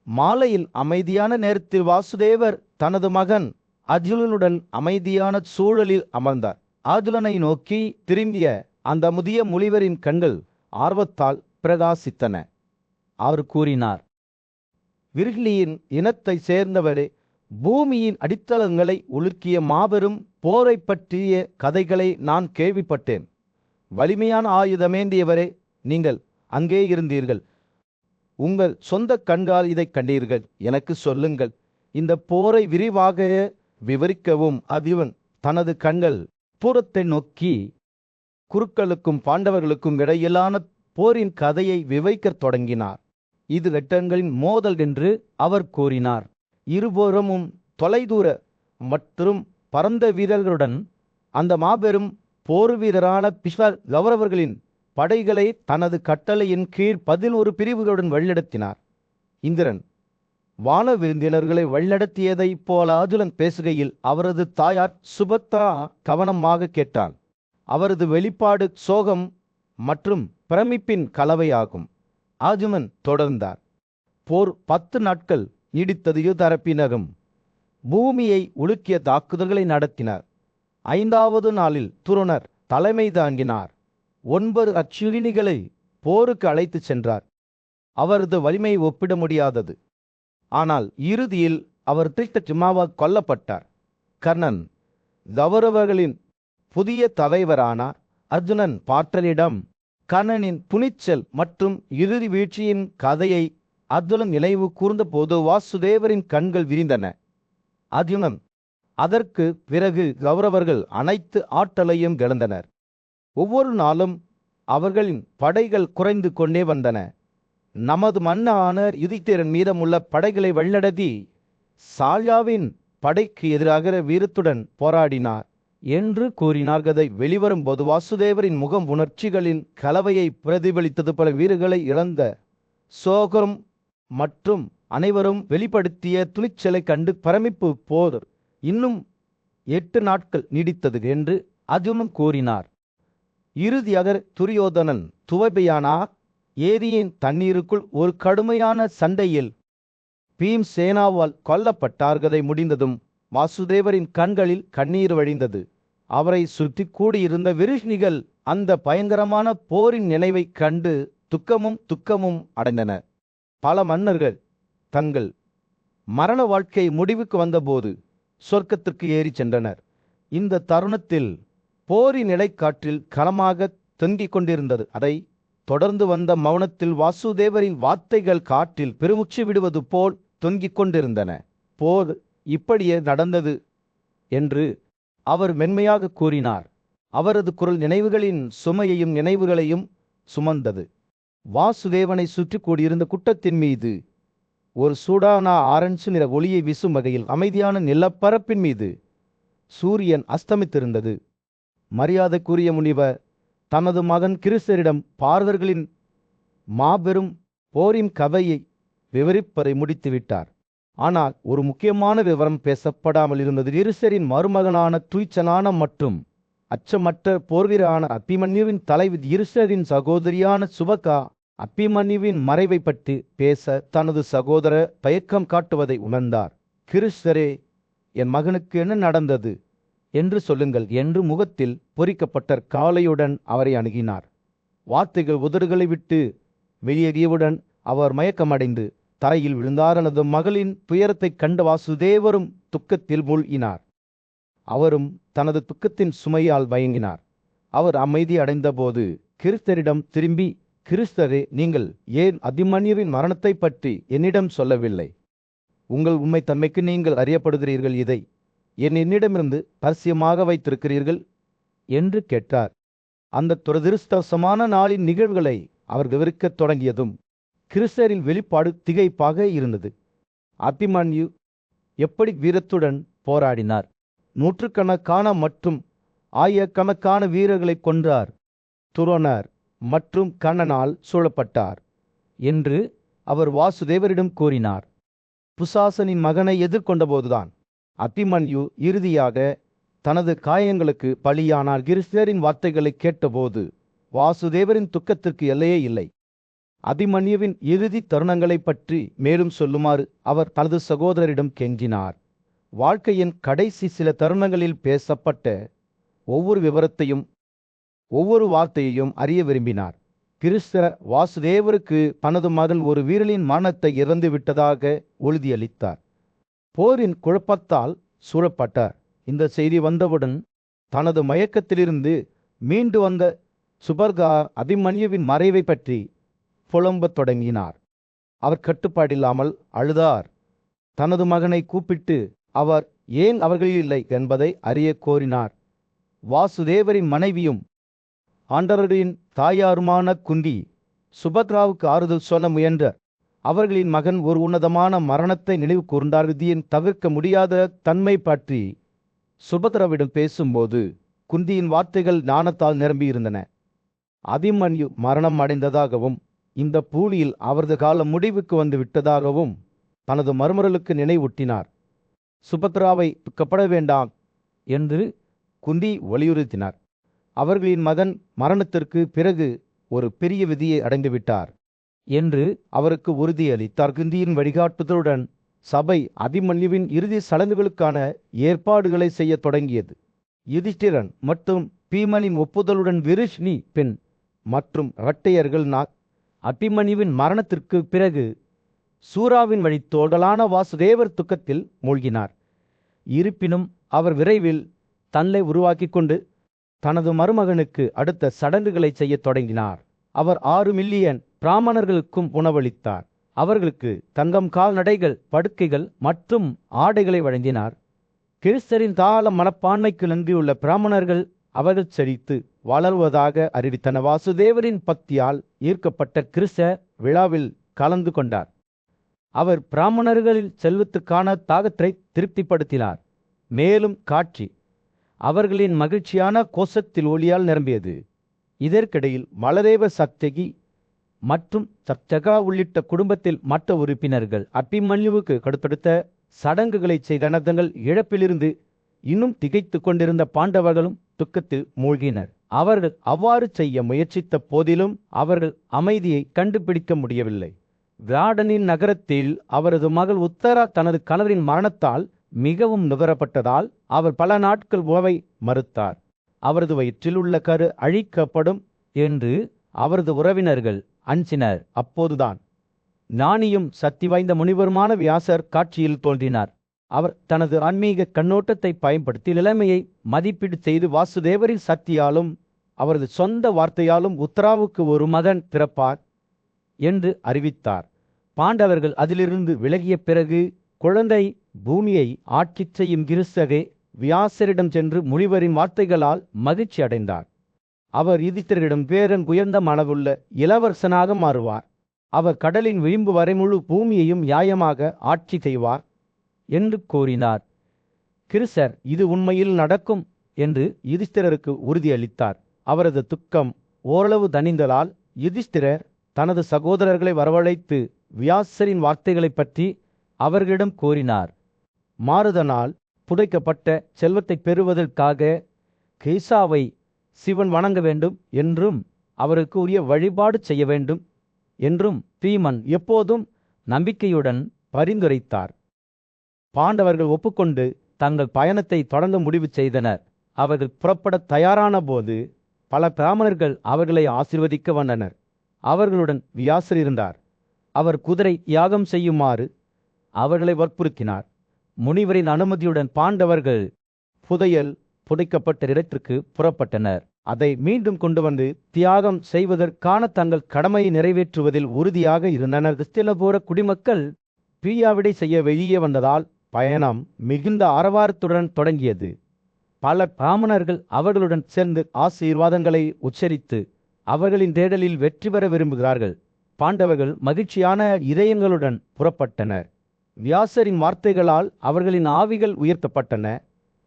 Speaker 1: மாலையில் அமைதியான நேரத்தில் வாசுதேவர் தனது மகன் அர்ஜுனனுடன் அமைதியான சூழலில் அமர்ந்தார். அர்ஜுனனை நோக்கி திரும்பிய அந்த முதிய முனிவரின் கண்கள் ஆர்வத்தால் பிரகாசித்தன. அவர் கூறினார், விர்லியின் இனத்தை சேர்ந்தவரே, பூமியின் அடித்தளங்களை உலுக்கிய மாபெரும் போரை பற்றிய கதைகளை நான் கேள்விப்பட்டேன். வலிமையான ஆயுதமேந்தியவரே, நீங்கள் அங்கே இருந்தீர்கள். உங்கள் சொந்த கண்கால் இதை கண்டீர்கள். எனக்கு சொல்லுங்கள், இந்த போரை விரிவாக விவரிக்கவும். அர்ஜுனன் தனது கண்கள் புறத்தை நோக்கி குருக்களுக்கும் பாண்டவர்களுக்கும் இடையிலான போரின் கதையை விவரிக்கத் தொடங்கினார். இது வெட்டங்களின் மோதல் என்று அவர் கூறினார். இருபுறமும் தொலைதூர மற்றும் பரந்த வீரர்களுடன் அந்த மாபெரும் போர் வீரரான பிஷ்வர் கௌரவர்களின் படைகளை தனது கட்டளையின் கீழ் 11 பிரிவுகளுடன் வழிநடத்தினார். இந்திரன் வான விருந்தினர்களை வழிநடத்தியதைப் போல அர்ஜுனன் பேசுகையில் அவரது தாயார் சுபத்ரா கவனமாக கேட்டாள். அவரது வெளிப்பாடு சோகம் மற்றும் பிரமிப்பின் கலவையாகும். அர்ஜுனன் தொடர்ந்தார். போர் 10 நாட்கள் நீடித்தது. இருதரப்பினரும் பூமியை உலுக்கிய தாக்குதல்களை நடத்தினார். 5வது நாளில் துரோணர் தலைமை தாங்கினார். 9 அச்சுவினிகளை போருக்கு அழைத்து சென்றார். அவரது வலிமை ஒப்பிட முடியாதது. ஆனால் இறுதியில் அவர் திருஷ்டத்யும்னாவால் கொல்லப்பட்டார். கர்ணன் கௌரவர்களின் புதிய தலைவரானார். அர்ஜுனன் பார்த்தலிடம் கர்ணனின் துணிச்சல் மற்றும் இறுதி வீழ்ச்சியின் கதையை அர்ஜுனன் நினைவு கூர்ந்த போது வாசுதேவரின் கண்கள் விரிந்தன. அர்ஜுனன் அதற்கு பிறகு கௌரவர்கள் அனைத்து ஆற்றலையும் இழந்தனர். ஒவ்வொரு நாளும் அவர்களின் படைகள் குறைந்து கொண்டே வந்தன. நமது மன்னனான யுதிஷ்டிரன் மீதமுள்ள படைகளை வழிநடத்தி சால்யாவின் படைக்கு எதிராக வீரத்துடன் போராடினார் என்று கூறினார். கதை வெளிவரும்போது வாசுதேவரின் முகம் உணர்ச்சிகளின் கலவையை பிரதிபலித்தது. பல வீரர்களை இழந்த சோகம் மற்றும் அனைவரும் வெளிப்படுத்திய துணிச்சலை கண்டு பிரமிப்பு. போர் இன்னும் 8 நாட்கள் நீடித்தது என்று அர்ஜுனன் கூறினார். இறுதியாக துரியோதனன் துவபையானார். ஏரியின் தண்ணீருக்குள் ஒரு கடுமையான சண்டையில் பீம்சேனாவால் கொல்லப்பட்டார். கதை முடிந்ததும் வாசுதேவரின் கண்களில் கண்ணீர் வழிந்தது. அவரை சுற்றி கூடியிருந்த விருஷ்ணிகள் அந்த பயங்கரமான போரின் நினைவை கண்டு துக்கமும் அடைந்தனர். பல மன்னர்கள் தங்கள் மரண வாழ்க்கை முடிவுக்கு வந்தபோது சொர்க்கத்திற்கு ஏறி சென்றனர். இந்த தருணத்தில் போரின் இடைக்காற்றில் களமாக தொங்கிக் கொண்டிருந்தது. அதை தொடர்ந்து வந்த மௌனத்தில் வாசுதேவரின் வார்த்தைகள் காற்றில் பெருமூச்சு விடுவது போல் தொங்கிக் கொண்டிருந்தன. போர் இப்படியே நடந்தது என்று அவர் மென்மையாக கூறினார். அவரது குரல் நினைவுகளின் சுமையையும் நினைவுகளையும் சுமந்தது. வாசுதேவனை சுற்றி கூடியிருந்த கூட்டத்தின் மீது ஒரு சூடான ஆரஞ்சு நிற ஒளியை வீசும் வகையில் அமைதியான நிலப்பரப்பின் மீது சூரியன் அஸ்தமித்திருந்தது. மரியாதைக்குரிய முனிவர் தனது மகன் கிருஷ்ணரிடம் பார்வர்களின் மாபெரும் போரின் கதையை விவரிப்பதை முடித்துவிட்டார். ஆனால் ஒரு முக்கியமான விவரம் பேசப்படாமல் இருந்தது. கிருசரின் மருமகனான துய்ச்சனான மற்றும் அச்சமற்ற போர்வீரான அபிமன்யுவின் தலைவி கிருசரின் சகோதரியான சுபகா அபிமன்யுவின் மறைவை பற்றி பேச தனது சகோதர தயக்கம் காட்டுவதை உணர்ந்தார். கிருசரே, என் மகனுக்கு என்ன நடந்தது என்று சொல்லுங்கள் என்று முகத்தில் பொறிக்கப்பட்ட காளையுடன் அவரை அணுகினார். வார்த்தைகள் உதடுகளை விட்டு வெளியேறியவுடன் அவர் மயக்கமடைந்து தரையில் விழுந்தார். தனது மகளின் துயரத்தைக் கண்ட வாசுதேவரும் துக்கத்தில் மூழ்கினார். அவரும் தனது துக்கத்தின் சுமையால் பயங்கினார். அவர் அமைதி அடைந்தபோது கிருஸ்தரிடம் திரும்பி, கிருஸ்தரே, நீங்கள் ஏன் அபிமன்யுவின் மரணத்தை பற்றி என்னிடம் சொல்லவில்லை? உங்கள் உண்மைத்தன்மைக்கு நீங்கள் அறியப்படுகிறீர்கள். இதை என்னிடமிருந்து ரகசியமாக வைத்திருக்கிறீர்கள் என்று கேட்டார். அந்த துரதிருஷ்டவசமான நாளின் நிகழ்வுகளை அவர் விவரிக்கத் தொடங்கியதும் கிருஸ்தரின் வெளிப்பாடு திகைப்பாக இருந்தது. அபிமன்யு எப்படி வீரத்துடன் போராடினார், நூற்றுக்கணக்கான மற்றும் ஆயிரக்கணக்கான வீரர்களை கொன்றார், துரோணர் மற்றும் கண்ணனால் சூழப்பட்டார் என்று அவர் வாசுதேவரிடம் கூறினார். புசாசனின் மகனை எதிர்கொண்டபோதுதான் அபிமன்யு இறுதியாக தனது காயங்களுக்கு பலியானார். கிருஷ்ணரின் வார்த்தைகளை கேட்டபோது வாசுதேவரின் துக்கத்திற்கு எல்லையே இல்லை. அபிமன்யுவின் இறுதி தருணங்களை பற்றி மேலும் சொல்லுமாறு அவர் தனது சகோதரரிடம் கெஞ்சினார். வாழ்க்கையின் கடைசி சில தருணங்களில் பேசப்பட்ட ஒவ்வொரு விவரத்தையும் ஒவ்வொரு வார்த்தையையும் அறிய விரும்பினார். கிருஷ்ண வாசுதேவருக்கு தனது மகள் ஒரு வீரனின் மரணத்தை இறந்து விட்டதாக உறுதியளித்தார். போரின் குழப்பத்தால் சூழப்பட்டார். இந்த செய்தி வந்தவுடன் தனது மயக்கத்திலிருந்து மீண்டு வந்த சுபர்கா அபிமன்யுவின் மறைவை பற்றி புலம்பத் தொடங்கினார். அவர் கட்டுப்பாடில்லாமல் அழுதார். தனது மகனை கூப்பிட்டு அவர் ஏன் அவர்களில் இல்லை என்பதை அறிய கோரினார். வாசுதேவரின் மனைவியும் ஆண்டவரின் தாயாருமான குந்தி சுபத்ராவுக்கு ஆறுதல் சொல்ல முயன்றார். அவர்களின் மகன் ஒரு உன்னதமான மரணத்தை நினைவு கூர்ந்தார். விதியின் தவிர்க்க முடியாத தன்மை பற்றி சுபத்ராவிடம் பேசும்போது குந்தியின் வார்த்தைகள் ஞானத்தால் நிரம்பியிருந்தன. அபிமன்யு மரணம் அடைந்ததாகவும் இந்த பூலியில் அவரது காலம் முடிவுக்கு வந்து விட்டதாகவும் தனது மருமகளுக்கு நினைவூட்டினார். சுபத்ராவை துக்கப்பட வேண்டாம் என்று குந்தி வலியுறுத்தினார். அவர்களின் மகன் மரணத்திற்கு பிறகு ஒரு பெரிய விதியை அடைந்துவிட்டார் என்று அவருக்கு உறுதியளித்தார். குந்தியின் வழிகாட்டுதலுடன் சபை அபிமன்யுவின் இறுதி சடங்குகளுக்கான ஏற்பாடுகளை செய்ய தொடங்கியது. யுதிஷ்டிரன் மற்றும் பீமனின் ஒப்புதலுடன் விருஷ்ணி பெண் மற்றும் இரட்டையர்கள் அபிமன்யுவின் மரணத்திற்கு பிறகு சூராவின் வழி தோழலான வாசுதேவர் துக்கத்தில் மூழ்கினார். இருப்பினும் அவர் விரைவில் தன்னை உருவாக்கி கொண்டு தனது மருமகனுக்கு அடுத்த சடங்குகளை செய்ய தொடங்கினார். அவர் 6 மில்லியன் பிராமணர்களுக்கும் உணவளித்தார். அவர்களுக்கு தங்கம் கால்நடைகள், படுக்கைகள் மற்றும் ஆடைகளை வழங்கினார். கிறிஸ்தரின் தாள மனப்பான்மைக்கு நன்றியுள்ள பிராமணர்கள் அவர்கள் செழித்து வளருவதாக அறிவித்தன. வாசுதேவரின் பக்தியால் ஈர்க்கப்பட்ட கிறிஸ்த விழாவில் கலந்து கொண்டார். அவர் பிராமணர்களின் செல்வத்துக்கான தாகத்தை திருப்திப்படுத்தினார். மேலும் காட்சி அவர்களின் மகிழ்ச்சியான கோஷத்தில் ஒளியால் நிரம்பியது. இதற்கிடையில் மலதேவ சப்தகி மற்றும் சப்தகா உள்ளிட்ட குடும்பத்தில் மற்ற உறுப்பினர்கள் அபிமன்யுவுக்கு கடுத்தடுத்த சடங்குகளை செய்தனர். தங்கள் இழப்பிலிருந்து இன்னும் திகைத்து கொண்டிருந்த பாண்டவர்களும் துக்கத்தில் மூழ்கினர். அவர்கள் அவ்வாறு செய்ய முயற்சித்த போதிலும் அவர்கள் அமைதியை கண்டுபிடிக்க முடியவில்லை. விராடனின் நகரத்தில் அவரது மகள் உத்தரா தனது கணவரின் மரணத்தால் மிகவும் நுகரப்பட்டதால் அவர் பல நாட்கள் உணவை மறுத்தார். அவரது வயிற்றில் உள்ள கரு அழிக்கப்படும் என்று அவரது உறவினர்கள் அஞ்சினர். அப்போதுதான் ஞானியும் சக்தி வாய்ந்த முனிவருமான வியாசர் காட்சியில் தோன்றினார். அவர் தனது ஆன்மீக கண்ணோட்டத்தை பயன்படுத்தி நிலைமையை மதிப்பீடு செய்து வாசுதேவரின் சக்தியாலும் அவரது சொந்த வார்த்தையாலும் உத்தராவுக்கு ஒரு மகன் பிறப்பார் என்று அறிவித்தார். பாண்டவர்கள் அதிலிருந்து விலகிய பிறகு குழந்தை பூமியை ஆட்சி செய்யும் கிருஷ்ணரே வியாசரிடம் சென்று முனிவரின் வார்த்தைகளால் மகிழ்ச்சி அடைந்தார். அவர் யுதிஷ்டிரரிடம் பேரன் உயர்ந்த மனவுள்ள இளவரசனாக மாறுவார். அவர் கடலின் விளிம்பு வரை முழு பூமியையும் நியாயமாக ஆட்சி செய்வார் என்று கூறினார். கிருஷ்ணர் இது உண்மையில் நடக்கும் என்று யுதிஷ்டிரருக்கு உறுதியளித்தார். அவரது துக்கம் ஓரளவு தணிந்ததால் யுதிஷ்டிரர் தனது சகோதரர்களை வரவழைத்து வியாசரின் வார்த்தைகளைப் பற்றி அவர்களிடம் கூறினார். மாறுதனால் புதைக்கப்பட்ட செல்வத்தை பெறுவதற்காக கேசாவை சிவன் வணங்க வேண்டும் என்றும் அவருக்கு உரிய வழிபாடு செய்ய வேண்டும் என்றும் பீமன் எப்போதும் நம்பிக்கையுடன் பரிந்துரைத்தார். பாண்டவர்கள் ஒப்புக்கொண்டு தங்கள் பயணத்தை தொடங்க முடிவு செய்தனர். அவர்கள் புறப்பட தயாரான போது பல பிராமணர்கள் அவர்களை ஆசீர்வதிக்க வந்தனர். அவர்களுடன் வியாசர் இருந்தார். அவர் குதிரை யாகம் செய்யுமாறு அவர்களை வற்புறுத்தினார். முனிவரின் அனுமதியுடன் பாண்டவர்கள் புதையல் புதைக்கப்பட்ட இடத்திற்கு புறப்பட்டனர். அதை மீண்டும் கொண்டு வந்து தியாகம் செய்வதற்கான தங்கள் கடமையை நிறைவேற்றுவதில் உறுதியாக இருந்தனர். கிறிஸ்தலபுர குடிமக்கள் பிரியாவிடை செய்ய வெளியே வந்ததால் பயணம் மிகுந்த ஆரவாரத்துடன் தொடங்கியது. பல பிராமணர்கள் அவர்களுடன் சேர்ந்து ஆசீர்வாதங்களை உச்சரித்து அவர்களின் தேடலில் வெற்றி பெற விரும்புகிறார்கள். பாண்டவர்கள் மகிழ்ச்சியான இதயங்களுடன் புறப்பட்டனர். வியாசரின் வார்த்தைகளால் அவர்களின் ஆவிகள் உயர்த்தப்பட்டன.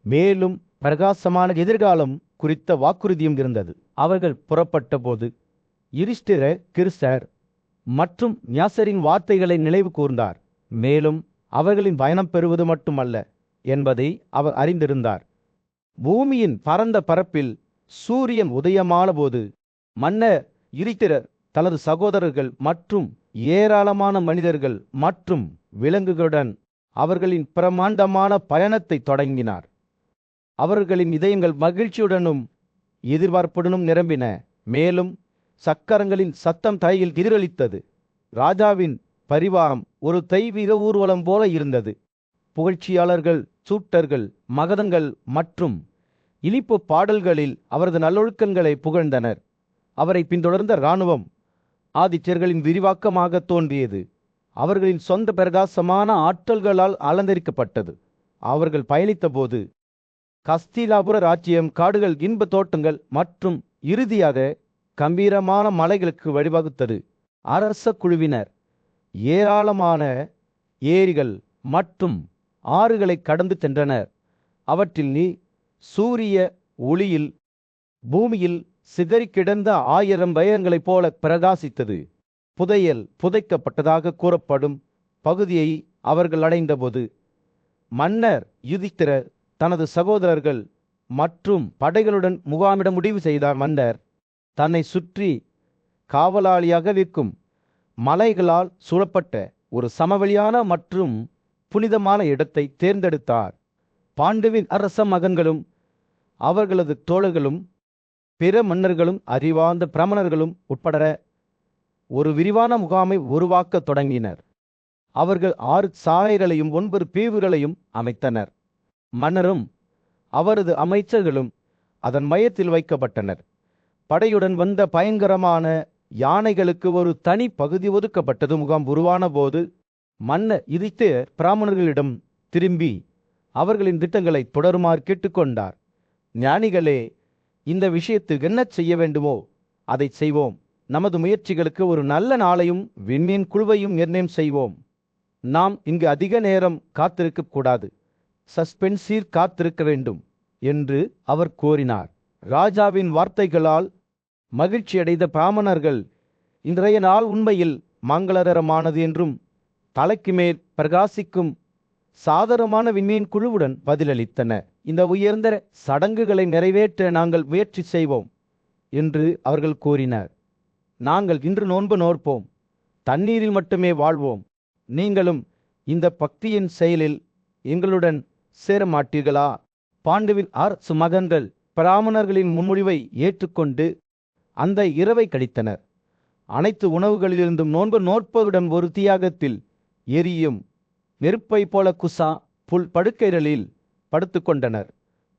Speaker 1: மேலும் பிரகாசமான எதிர்காலம் குறித்த வாக்குறுதியும் இருந்தது. அவர்கள் புறப்பட்ட போது யுதிஷ்டிர கிருஷ்ணர் மற்றும் வியாசரின் வார்த்தைகளை நினைவு கூர்ந்தார். மேலும் அவர்களின் பயணம் பெறுவது மட்டுமல்ல என்பதை அவர் அறிந்திருந்தார். பூமியின் பரந்த பரப்பில் சூரியன் உதயமான போது மன்னர் யுதிஷ்டிரர் தனது சகோதரர்கள் மற்றும் ஏராளமான மனிதர்கள் மற்றும் விலங்குகளுடன் அவர்களின் பிரமாண்டமான பயணத்தை தொடங்கினார். அவர்களின் இதயங்கள் மகிழ்ச்சியுடனும் எதிர்பார்ப்புடனும் நிரம்பின. மேலும் சக்கரங்களின் சத்தம் தரையில் எதிரொலித்தது. ராஜாவின் பரிவாரம் ஒரு தெய்வீக ஊர்வலம் போல இருந்தது. புகழ்ச்சியாளர்கள், சூட்டர்கள், மகதங்கள் மற்றும் இனிப்பு பாடல்களில் அவரது நல்லொழுக்கங்களை புகழ்ந்தனர். அவரை பின்தொடர்ந்த இராணுவம் ஆதித்யர்களின் விரிவாக்கமாக தோன்றியது. அவர்களின் சொந்த பிரகாசமான ஆற்றல்களால் அலங்கரிக்கப்பட்டது. அவர்கள் பயணித்த போது கஸ்திலாபுர ராஜ்யம், காடுகள், இன்ப தோட்டங்கள் மற்றும் இறுதியாக கம்பீரமான மலைகளுக்கு வழிவகுத்தது. அரச குழுவினர் ஏராளமான ஏரிகள் மற்றும் ஆறுகளை கடந்து சென்றனர். அவற்றில் நீ சூரிய ஒளியில் பூமியில் சிதறி கிடந்த 1000 பயங்களைப் போல பிரகாசித்தது. புதையல் புதைக்கப்பட்டதாக கூறப்படும் பகுதியை அவர்கள் அடைந்தபோது மன்னர் யுதிஷ்டிரர் தனது சகோதரர்கள் மற்றும் படைகளுடன் முகாமிட முடிவு செய்தார். மன்னர் தன்னை சுற்றி காவலாளியாக நிற்கும் மலைகளால் சூழப்பட்ட ஒரு சமவெளியான மற்றும் புனிதமான இடத்தை தேர்ந்தெடுத்தார். பாண்டுவின் அரச மகன்களும் அவர்களது தோழர்களும் பிற மன்னர்களும் அறிவார்ந்த பிராமணர்களும் உட்பட ஒரு விரிவான முகாமை உருவாக்க தொடங்கினர். அவர்கள் 6 சாலைகளையும் 9 பிரிவுகளையும் அமைத்தனர். மன்னரும் அவரது அமைச்சர்களும் அதன் மையத்தில் வைக்கப்பட்டனர். படையுடன் வந்த பயங்கரமான யானைகளுக்கு ஒரு தனி பகுதி ஒதுக்கப்பட்டது. முகாம் உருவான போது மன்னர் யுதிஷ்டிரர் பிராமணர்களிடம் திரும்பி அவர்களின் திட்டங்களை தொடருமாறு கேட்டுக்கொண்டார். ஞானிகளே, இந்த விஷயத்தில் என்ன செய்ய வேண்டுமோ அதை செய்வோம். நமது முயற்சிகளுக்கு ஒரு நல்ல நாளையும் விண்மீன் குழுவையும் நிர்ணயம் செய்வோம். நாம் இங்கு அதிக நேரம் காத்திருக்க கூடாது. சஸ்பென்ஸில் காத்திருக்க வேண்டும் என்று அவர் கூறினார். ராஜாவின் வார்த்தைகளால் மகிழ்ச்சியடைந்த பிராமணர்கள் இன்றைய நாள் உண்மையில் மங்களகரமானது என்றும் தலைக்கு மேல் பிரகாசிக்கும் சாதாரணமான விண்மீன் குழுவுடன் பதிலளித்தன. இந்த உயர்ந்த சடங்குகளை நிறைவேற்ற நாங்கள் முயற்சி செய்வோம் என்று அவர்கள் கூறினர். நாங்கள் இன்று நோன்பு நோற்போம், தண்ணீரில் மட்டுமே வாழ்வோம். நீங்களும் இந்த பக்தியின் செயலில் எங்களுடன் சேர மாட்டீர்களா? பாண்டுவின் அரசு மகன்கள் பிராமணர்களின் முன்மொழிவை ஏற்றுக்கொண்டு அந்த இரவை கழித்தனர். அனைத்து உணவுகளிலிருந்தும் நோன்பு நோற்பவருடன் ஒரு தியாகத்தில் எரியும் நெருப்பை போல குசா புல் படுக்கைகளில் படுத்து கொண்டனர்.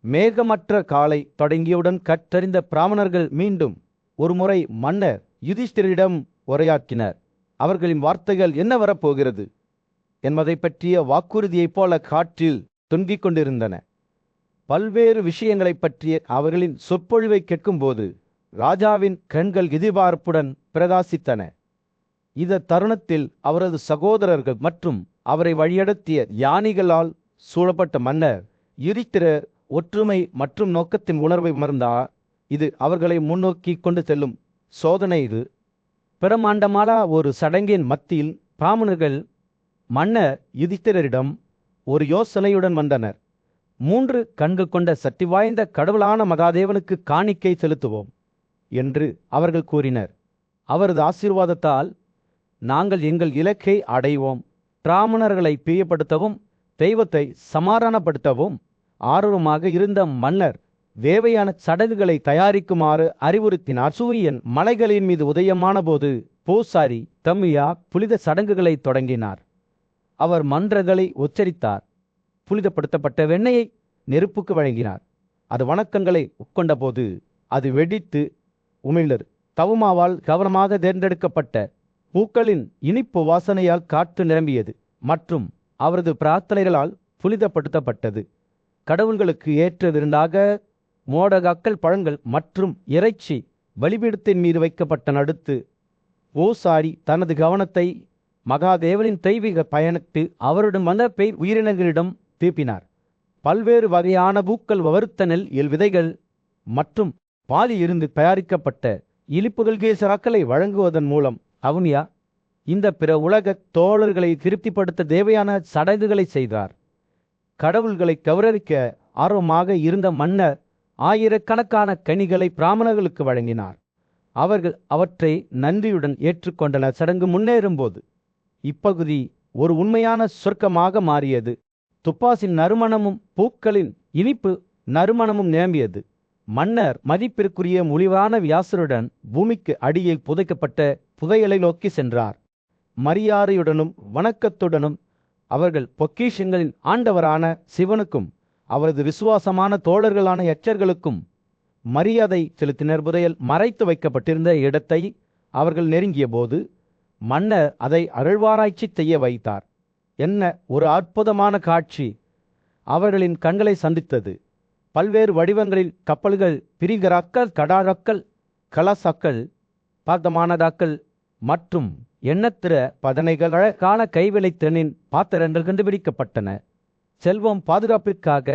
Speaker 1: மேகமற்ற காலை தொடங்கியவுடன் கற்றறிந்த பிராமணர்கள் மீண்டும் ஒருமுறை மன்னர் யுதிஷ்டிரிடம் உரையாற்றினர். அவர்களின் வார்த்தைகள் என்ன வரப்போகிறது என்பதை பற்றிய வாக்குறுதியைப் போல காற்றில் தொங்கிக் கொண்டிருந்தன. பல்வேறு விஷயங்களை பற்றிய அவர்களின் சொற்பொழிவை கேட்கும்போது ராஜாவின் கண்கள் எதிர்பார்ப்புடன் பிரகாசித்தன. இந்த தருணத்தில் அவரது சகோதரர்கள் மற்றும் அவரை வழிநடத்திய ஞானிகளால் சூழப்பட்ட மன்னர் யுதிஷ்டிரர் ஒற்றுமை மற்றும் நோக்கத்தின் உணர்வை உணர்ந்தார். இது அவர்களை முன்னோக்கி கொண்டு செல்லும் சோதனை. இது பிரமாண்டமான ஒரு சடங்கின் மத்தியில் பிராமணர்கள் மன்னர் யுதிஷ்டிரரிடம் ஒரு யோசனையுடன் வந்தனர். 3 கண்கள் கொண்ட சக்தி வாய்ந்த கடவுளான மகாதேவனுக்கு காணிக்கை செலுத்துவோம் என்று அவர்கள் கூறினர். அவரது ஆசீர்வாதத்தால் நாங்கள் எங்கள் இலக்கை அடைவோம். பிராமணர்களை பிரியப்படுத்தவும் தெய்வத்தை சமாதானப்படுத்தவும் ஆர்வமாக இருந்த மன்னர் தேவையான சடங்குகளை தயாரிக்குமாறு அறிவுறுத்தினார். சூரியன் மலைகளின் மீது உதயமான போது பூசாரி தம்மியா புனித சடங்குகளை தொடங்கினார். அவர் மன்றங்களை உச்சரித்தார். புனிதப்படுத்தப்பட்ட வெண்ணெயை நெருப்புக்கு வழங்கினார். அது வணக்கங்களை உட்கொண்ட போது அது வெடித்து உமிழ்ந்தது. தவுமாவால் கவனமாக தேர்ந்தெடுக்கப்பட்ட பூக்களின் இனிப்பு வாசனையால் காற்று நிரம்பியது மற்றும் அவரது பிரார்த்தனைகளால் புனிதப்படுத்தப்பட்டது. கடவுள்களுக்கு ஏற்ற விருந்தாக மோடகாக்கள், பழங்கள் மற்றும் இறைச்சி பலிபீடத்தின் மீது வைக்கப்பட்ட. அடுத்து பூசாரி தனது கவனத்தை மகாதேவனின் தெய்வீக பயனுக்கு அவருடன் வந்த பேய் உயிரினங்களிடம் திருப்பினார். பல்வேறு வகையான பூக்கள், வறுத்த நெல், விதைகள் மற்றும் பாலில் இருந்து தயாரிக்கப்பட்ட இனிப்புகள் கேசராக்களை வழங்குவதன் மூலம் அவுனியா இந்த பிற உலக தோழர்களை திருப்திப்படுத்த தேவையான சடங்குகளை செய்தார். கடவுள்களை கௌரவிக்க ஆர்வமாக இருந்த மன்னர் ஆயிரக்கணக்கான கனிகளை பிராமணர்களுக்கு வழங்கினார். அவர்கள் அவற்றை நன்றியுடன் ஏற்றுக்கொண்டனர். சடங்கு முன்னேறும்போது இப்பகுதி ஒரு உண்மையான சொர்க்கமாக மாறியது. துப்பாசின் நறுமணமும் பூக்களின் இனிப்பு நறுமணமும் நிரம்பியது. மன்னர் மதிப்பிற்குரிய முழிவான வியாசருடன் பூமிக்கு அடியில் புதைக்கப்பட்ட புதையலை நோக்கி சென்றார். மரியாதையுடனும் வணக்கத்துடனும் அவர்கள் பொக்கிஷங்களின் ஆண்டவரான சிவனுக்கும் அவரது விசுவாசமான தோழர்களான எச்சர்களுக்கும் மரியாதை செலுத்தினர். புதையல் மறைத்து வைக்கப்பட்டிருந்த இடத்தை அவர்கள் நெருங்கிய போது மன்னர் அதை அகழ்வாராய்ச்சி செய்ய வைத்தார். என்ன ஒரு அற்புதமான காட்சி அவர்களின் கண்களை சந்தித்தது! பல்வேறு வடிவங்களில் கப்பல்கள், பிரிகராக்கள், கடாரக்கள், கலசக்கள், பாத்தமானதாக்கள் மற்றும் எண்ணத்திர பதனைகள், அழகான கைவினைத்திறனின் பாத்திரங்கள் கண்டுபிடிக்கப்பட்டன. செல்வம் பாதுகாப்பிற்காக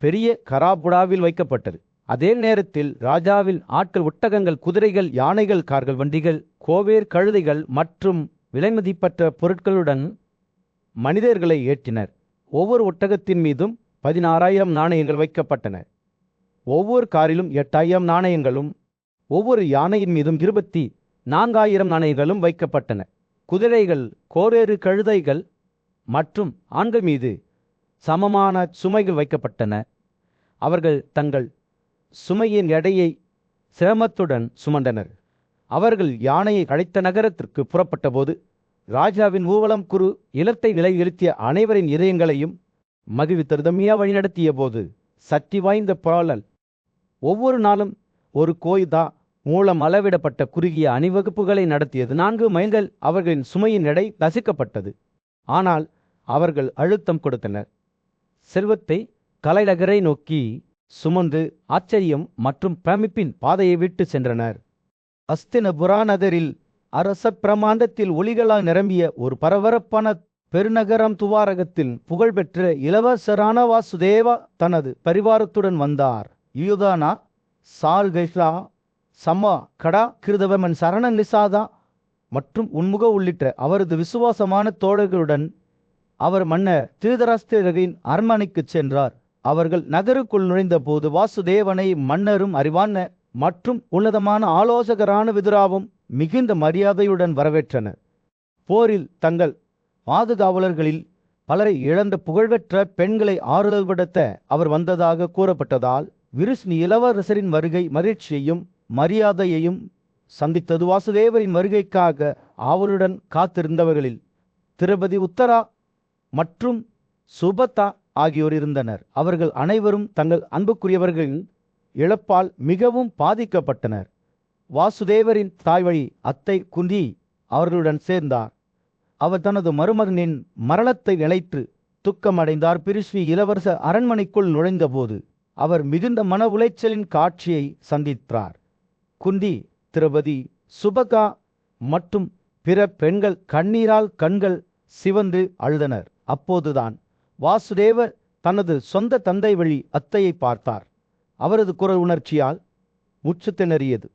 Speaker 1: பெரிய கராபுடாவில் வைக்கப்பட்டது. அதே நேரத்தில் ராஜாவின் ஆட்கள் ஒட்டகங்கள், குதிரைகள், யானைகள், கார்கள், வண்டிகள், கோவேர் கழுதைகள் மற்றும் விலைமதிப்பற்ற பொருட்களுடன் மனிதர்களை ஏற்றினர். ஒவ்வொரு ஒட்டகத்தின் மீதும் 16,000 நாணயங்கள் வைக்கப்பட்டன. ஒவ்வொரு காரிலும் 8,000 நாணயங்களும் ஒவ்வொரு யானையின் மீதும் 24,000 நாணயங்களும் வைக்கப்பட்டன. குதிரைகள், கோவேறு கழுதைகள் மற்றும் ஆண்கள் மீது சமமான சுமைகள் வைக்கப்பட்டன. அவர்கள் தங்கள் சுமையின் எடையை சிரமத்துடன் சுமந்தனர். அவர்கள் யானையை அழைத்த நகரத்திற்கு புறப்பட்ட போது ராஜாவின் ஊவலம் குரு இலத்தை நிலைநிறுத்திய அனைவரின் இதயங்களையும் மகிழ்வித்தருதமையா வழிநடத்திய போது சக்தி வாய்ந்த பாலல் ஒவ்வொரு நாளும் ஒரு கோய்தா மூலம் அளவிடப்பட்ட குறுகிய அணிவகுப்புகளை நடத்தியது. 4 மைல்கள் அவர்களின் சுமையின் எடை நசுக்கப்பட்டது. ஆனால் அவர்கள் அழுத்தம் கொடுத்தனர். செல்வத்தை கலைநகரை நோக்கி சுமந்து ஆச்சரியம் மற்றும் பிரமிப்பின் பாதையை விட்டு சென்றனர். அஸ்தினபுரா நகரில் அரச பிரமாண்டத்தில் ஒளிகளால் நிரம்பிய ஒரு பரபரப்பான பெருநகரம் துவாரகத்தில் புகழ்பெற்ற இளவரசரான வாசுதேவா தனது பரிவாரத்துடன் வந்தார். யூதானா, சால்கைஷா, சம்மா, கடா, கிருதவமன், சரணன், நிசாதா மற்றும் உன்முக உள்ளிட்ட அவரது விசுவாசமான தோழர்களுடன் அவர் மன்னர் திருதராஷ்டிரரின் அரண்மனைக்கு சென்றார். அவர்கள் நகருக்குள் நுழைந்த போது வாசுதேவனை மன்னரும் அறிவான மற்றும் உன்னதமான ஆலோசகரான விதுராவும் மிகுந்த மரியாதையுடன் வரவேற்றனர். போரில் தங்கள் பாதுகாவலர்களில் பலரை இழந்த புகழ்பெற்ற பெண்களை ஆறுதல்படுத்த அவர் வந்ததாக கூறப்பட்டதால் விருஷ்ணி இளவரசரின் வருகை மகிழ்ச்சியையும் மரியாதையையும் சந்தித்தது. வாசுதேவரின் வருகைக்காக ஆவலுடன் காத்திருந்தவர்களில் திரௌபதி, உத்தரா மற்றும் சுபதா ஆகியோர் இருந்தனர். அவர்கள் அனைவரும் தங்கள் அன்புக்குரியவர்களின் இழப்பால் மிகவும் பாதிக்கப்பட்டனர். வாசுதேவரின் தாய்வழி அத்தை குந்தி அவர்களுடன் சேர்ந்தார். அவர் தனது மருமகனின் மரணத்தை நினைத்து துக்கமடைந்தார். பிருஷ்வி இளவரச அரண்மனைக்குள் நுழைந்தபோது அவர் மிகுந்த மன உளைச்சலின் காட்சியை சந்தித்தார். குந்தி, திரௌபதி, சுபகா மற்றும் பிற பெண்கள் கண்ணீரால் கண்கள் சிவந்து அழுதனர். அப்போதுதான் வாசுதேவர் தனது சொந்த தந்தை வழி அத்தையை பார்த்தார். அவரது குரல் உணர்ச்சியால் முற்று திணறியது.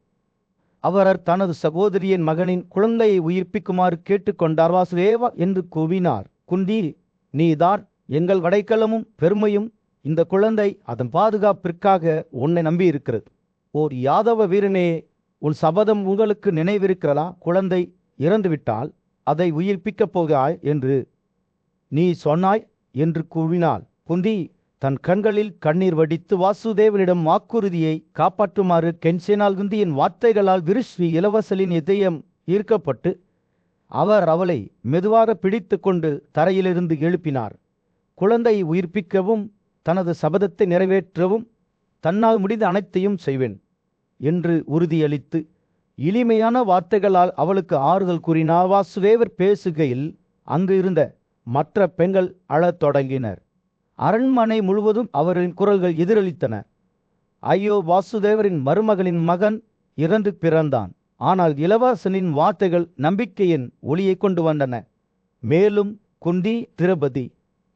Speaker 1: அவர் தனது சகோதரியின் மகனின் குழந்தையை உயிர்ப்பிக்குமாறு கேட்டுக்கொண்டார். வாசுதேவா என்று கூவினார். குந்தி, நீதான் எங்கள் அடைக்கலமும் பெருமையும். இந்த குழந்தை அதன் பாதுகாப்பிற்காக உன்னை நம்பியிருக்கிறது. ஓர் யாதவ வீரனே, உன் சபதம் உங்களுக்கு நினைவிருக்கிறதா? குழந்தை இறந்துவிட்டால் அதை உயிர்ப்பிக்கப் போகிறாய் என்று நீ சொன்னாய் என்று கூவினாள். குந்தி தன் கண்களில் கண்ணீர் வடித்து வாசுதேவனிடம் வாக்குறுதியை காப்பாற்றுமாறு கெஞ்சினாள். குந்தியின் வார்த்தைகளால் விருஷ்வி இளவரசலின் இதயம் ஈர்க்கப்பட்டு அவர் அவளை மெதுவாக பிடித்து கொண்டு தரையிலிருந்து எழுப்பினார். குழந்தையை உயிர்ப்பிக்கவும் தனது சபதத்தை நிறைவேற்றவும் தன்னால் முடிந்த அனைத்தையும் செய்வேன் என்று உறுதியளித்து இனிமையான வார்த்தைகளால் அவளுக்கு ஆறுதல் கூறினார். வாசுதேவர் பேசுகையில் அங்கு இருந்த மற்ற பெண்கள் அழத் தொடங்கினர். அரண்மனை முழுவதும் அவரின் குரல்கள் எதிரொலித்தன. ஐயோ, வாசுதேவரின் மருமகளின் மகன் இறந்து பிறந்தான். ஆனால் இளவரசனின் வார்த்தைகள் நம்பிக்கையின் ஒளியை கொண்டு வந்தன. மேலும் குந்தி, திரௌபதி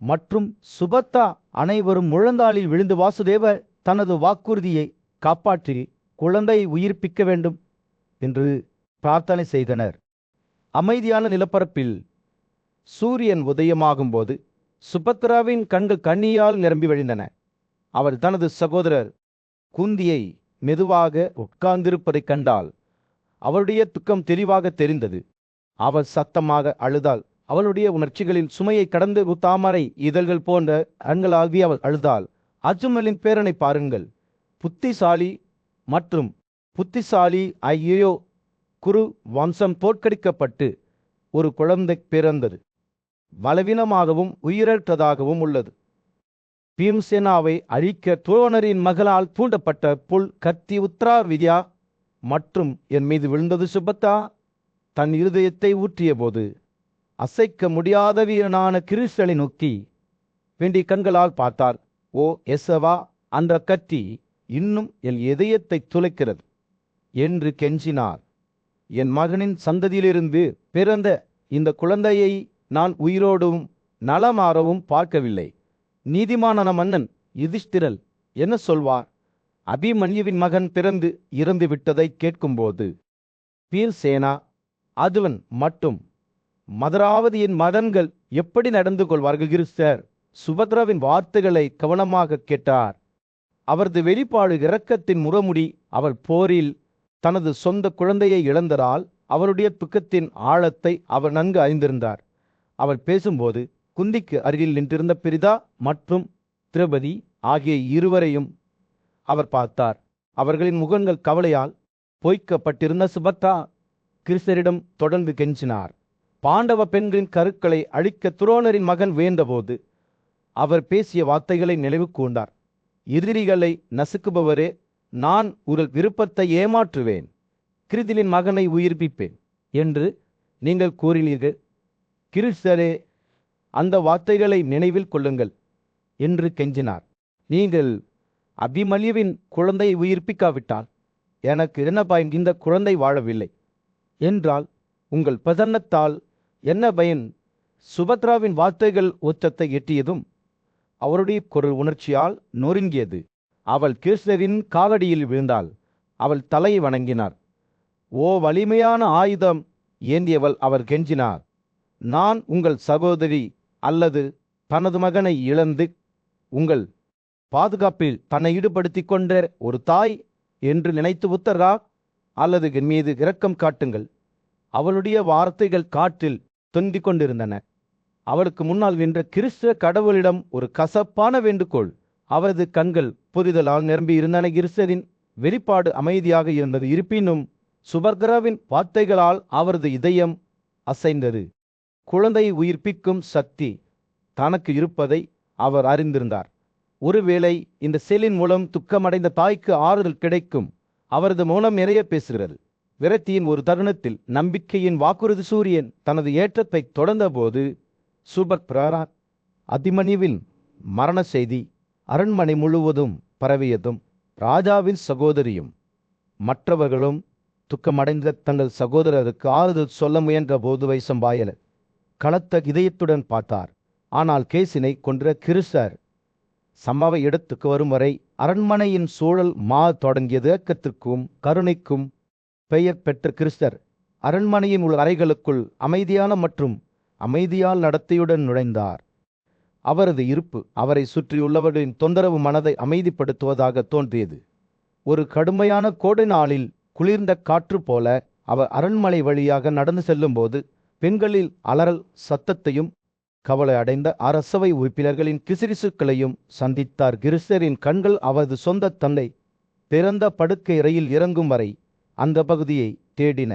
Speaker 1: மற்றும் சுபத்தா அனைவரும் முழந்தாளில் விழுந்து வாசுதேவர் தனது வாக்குறுதியை காப்பாற்றி குழந்தையை உயிர்ப்பிக்க வேண்டும் என்று பிரார்த்தனை செய்தனர். அமைதியான நிலப்பரப்பில் சூரியன் உதயமாகும்போது சுபத்ராவின் கண்கள் கண்ணீரால் நிரம்பி வழிந்தன. அவள் தனது சகோதரர் குந்தியை மெதுவாக உட்கார்ந்திருப்பதைக் கண்டாள். அவளுடைய துக்கம் தெளிவாக தெரிந்தது. அவள் சத்தமாக அழுதாள். அவளுடைய உணர்ச்சிகளில் சுமையை கடந்து தாமரை இதழ்கள் போன்ற கண்களாகி அவள் அழுதாள். அஜ்மலின் பேரனை பாருங்கள், புத்திசாலி மற்றும் புத்திசாலி. ஐயோ, குரு வம்சம் தோற்கடிக்கப்பட்டு ஒரு குழந்தை பிறந்தது. பலவீனமாகவும் உயிரற்றதாகவும் உள்ளது. பீம்சேனாவை அழிக்க துரோணரின் மகளால் தூண்டப்பட்ட புல் கத்தி உத்ரா வித்யா மற்றும் என் மீது விழுந்தது. சுபத்தா தன் இருதயத்தை ஊற்றிய போது அசைக்க முடியாத வீரனான கிருஷ்ணனை நோக்கி வேண்டிய கண்களால் பார்த்தார். ஓ எசவா, அந்த கத்தி இன்னும் என் இதயத்தை துளைக்கிறது என்று கெஞ்சினார். என் மகனின் சந்ததியிலிருந்து பிறந்த இந்த குழந்தையை நான் உயிரோடும் நலமாறவும் பார்க்கவில்லை. நீதிமானான மன்னன் யுதிஷ்டிரர் என்ன சொல்வார்? அபிமன்யுவின் மகன் பிறந்து இறந்து விட்டதை கேட்கும்போது பீர்சேனா, அதுவன் மற்றும் மதுராவதியின் மகன்கள் எப்படி நடந்து கொள்வார்கள்? கிருஷ்ணர் சுபத்ராவின் வார்த்தைகளை கவனமாக கேட்டார். அவரது வெளிப்பாடு இரக்கத்தின் முகமுடி. அவள் போரில் தனது சொந்த குழந்தையை இழந்ததால் அவருடைய துக்கத்தின் ஆழத்தை அவர் நன்கு அறிந்திருந்தார். அவள் பேசும்போது குந்திக்கு அருகில் நின்றிருந்த பிரிதா மற்றும் திரௌபதி ஆகிய இருவரையும் அவர் பார்த்தார். அவர்களின் முகங்கள் கவலையால் பொய்க்கப்பட்டிருந்த சுபத்ரா கிருஷ்ணரிடம் தொடர்ந்து கெஞ்சினார். பாண்டவ பெண்களின் கருக்களை அழிக்க துரோணரின் மகன் வேண்டபோது அவர் பேசிய வார்த்தைகளை நினைவு கூர்ந்தார். எதிரிகளை நசுக்குபவரே, நான் உங்கள் விருப்பத்தை ஏமாற்றுவேன், கிருதிலின் மகனை உயிர்ப்பிப்பேன் என்று நீங்கள் கூறினீர்கள். கிருஷ்ணரே, அந்த வார்த்தைகளை நினைவில் கொள்ளுங்கள் என்று கெஞ்சினார். நீங்கள் அபிமன்யுவின் குழந்தையை உயிர்ப்பிக்காவிட்டால் எனக்கு என்ன பயன்? இந்த குழந்தை வாழவில்லை என்றால் உங்கள் பிரசன்னத்தால் என்ன பயன்? சுபத்ராவின் வார்த்தைகள் உச்சத்தை எட்டியதும் அவருடைய குரல் உணர்ச்சியால் நொறுங்கியது. அவள் கிருஷ்ணரின் காலடியில் விழுந்தாள். அவள் தலையை வணங்கினார். ஓ வலிமையான ஆயுதம் ஏந்தியவள், அவர் கெஞ்சினார். நான் உங்கள் சகோதரி அல்லது தனது மகனை இழந்து உங்கள் பாதுகாப்பில் தன்னை ஈடுபடுத்தி கொண்ட ஒரு தாய் என்று நினைத்து உத்தரா அல்லது என் மீது இரக்கம் காட்டுங்கள். அவளுடைய வார்த்தைகள் காற்றில் தொங்கிக் கொண்டிருந்தன. அவளுக்கு முன்னால் நின்ற கிறிஸ்துவ கடவுளிடம் ஒரு கசப்பான வேண்டுகோள். அவரது கண்கள் புரிதலால் நிரம்பி இருந்தன. கிறிஸ்தரின் வெளிப்பாடு அமைதியாக இருந்தது. இருப்பினும் சுபத்ராவின் வார்த்தைகளால் அவரது இதயம் அசைந்தது. குழந்தையை உயிர்ப்பிக்கும் சக்தி தனக்கு இருப்பதை அவர் அறிந்திருந்தார். ஒருவேளை இந்த செயலின் மூலம் துக்கமடைந்த தாய்க்கு ஆறுதல் கிடைக்கும். அவரது மௌனம் நிறைய பேசுகிறது. விரக்தியின் ஒரு தருணத்தில் நம்பிக்கையின் வாக்குறுதி சூரியன் தனது ஏற்றத்தை தொடர்ந்தபோது சுபத்ரா அபிமன்யுவின் மரண செய்தி அரண்மனை முழுவதும் பரவியதும் ராஜாவின் சகோதரியும் மற்றவர்களும் துக்கமடைந்த தங்கள் சகோதரருக்கு ஆறுதல் சொல்ல முயன்ற போது வைசம்பாயனர் கலத்த இதயத்துடன் பார்த்தார். ஆனால் கேசினை கொன்ற கிருஷ்ணர் சம்பவ இடத்துக்கு வரும் வரை அரண்மனையின் சூழல் தொடங்கியது. ஏக்கத்திற்கும் கருணைக்கும் பெயர் பெற்ற கிறிஸ்தர் அரண்மனையின் உள்ள அறைகளுக்குள் அமைதியான மற்றும் அமைதியால் நடத்தையுடன் நுழைந்தார். அவரது இருப்பு அவரை சுற்றியுள்ளவர்களின் தொந்தரவு மனதை அமைதிப்படுத்துவதாக தோன்றியது. ஒரு கடுமையான கோடை நாளில் குளிர்ந்த காற்று போல அவர் அரண்மனை வழியாக நடந்து செல்லும்போது பெண்களில் அலறல் சத்தத்தையும் கவலை அடைந்த அரசவை உறுப்பினர்களின் கிசுகிசுக்களையும் சந்தித்தார். கிறிஸ்தரின் கண்கள் அவரது சொந்த தந்தை பிறந்த படுக்கை அறையில் இறங்கும் வரை அந்த பகுதியை தேடின.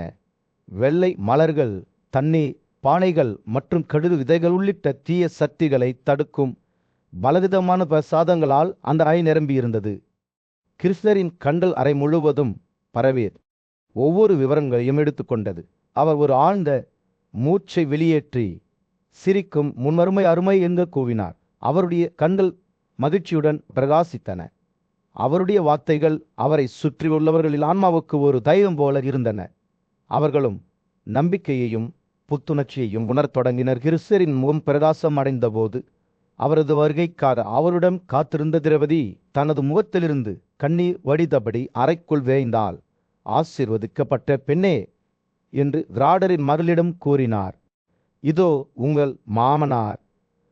Speaker 1: வெள்ளை மலர்கள், தண்ணீர் பானைகள் மற்றும் கடுகு விதைகள் உள்ளிட்ட தீய சக்திகளை தடுக்கும் பலவிதமான பிரசாதங்களால் அந்த அறை நிரம்பியிருந்தது. கிறிஸ்தரின் கண்கள் அறை முழுவதும் பரவியது. ஒவ்வொரு விவரங்களையும் எடுத்துக்கொண்டது. அவர் ஒரு ஆழ்ந்த மூச்சை வெளியேற்றி சிரிக்கும் முன்வருமை அருமை என்று கூவினார். அவருடைய கண்கள் மகிழ்ச்சியுடன் பிரகாசித்தன. அவருடைய வார்த்தைகள் அவரை சுற்றியுள்ளவர்களின் ஆன்மாவுக்கு ஒரு தைரியம் போல இருந்தன. அவர்களும் நம்பிக்கையையும் புத்துணர்ச்சியையும் உணரத் தொடங்கினர். கிறிஸ்தரின் முகம் பிரகாசம் அடைந்த போது அவரது வருகைக்காக அவருடன் காத்திருந்த திரவதி தனது முகத்திலிருந்து கண்ணீர் வடித்தபடி அறைக்குள் விரைந்தாள். ஆசீர்வதிக்கப்பட்ட பெண்ணே என்று விராடரின் மகளிடம் கூறினார். இதோ உங்கள் மாமனார்.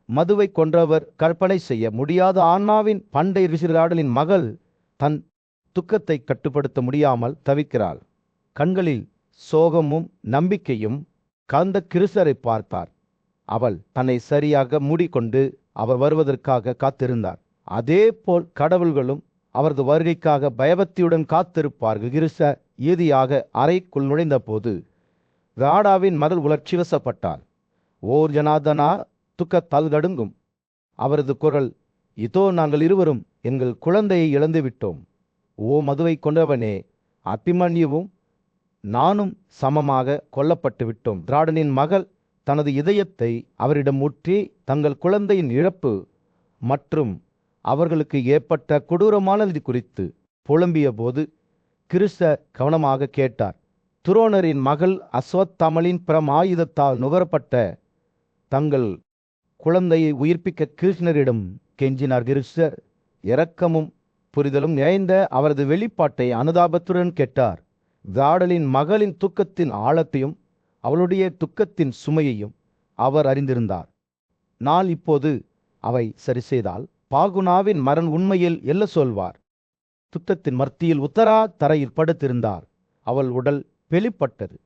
Speaker 1: மதுவை கொன்றவர், கற்பனை செய்ய முடியாத ஆன்மாவின் பண்டை விராடலின் மகள் தன் துக்கத்தை கட்டுப்படுத்த முடியாமல் தவிக்கிறாள். கண்களில் சோகமும் நம்பிக்கையும் கலந்த கிறிஸ்தரை பார்த்தார். அவள் தன்னை சரியாக மூடிக்கொண்டு அவர் வருவதற்காக காத்திருந்தார். அதே போல் கடவுள்களும் அவரது வருகைக்காக பயபக்தியுடன் காத்திருப்பார்கள். கிறிஸ்தர் இறுதியாக அறைக்குள் நுழைந்த போது விராடாவின் மகள் உணர்ச்சி வசப்பட்டார். ஓர் ஜனாதனா துக்கத்தால் தடுங்கும். அவரது குரல், இதோ நாங்கள் இருவரும் எங்கள் குழந்தையை இழந்துவிட்டோம். ஓ மதுவை கொண்டவனே, அபிமன்யுவும் நானும் சமமாக கொல்லப்பட்டு விட்டோம். விராடனின் மகள் தனது இதயத்தை அவரிடம் ஊற்றி தங்கள் குழந்தையின் இழப்பு மற்றும் அவர்களுக்கு ஏற்பட்ட கொடூரமானது குறித்து புலம்பிய போது கிறிஸ்த கவனமாக கேட்டார். துரோணரின் மகள் அஸ்வத்தாமலின் பிரமாயுதத்தால் நுகரப்பட்ட தங்கள் குழந்தையை உயிர்ப்பிக்க கிருஷ்ணரிடம் கெஞ்சினார். கிறிஸ்தர் இரக்கமும் புரிதலும் நிறைந்த அவரது வெளிப்பாட்டை அனுதாபத்துடன் கேட்டார். விராடலின் மகளின் துக்கத்தின் ஆழத்தையும் அவளுடைய துக்கத்தின் சுமையையும் அவர் அறிந்திருந்தார். நான் இப்போது அவை சரி செய்தால் பாகுனாவின் மரண் உண்மையில் என்ன சொல்வார்? துக்கத்தின் மத்தியில் உத்தரா தரையில் படுத்திருந்தார். அவள் உடல் வெளிப்பட்டது.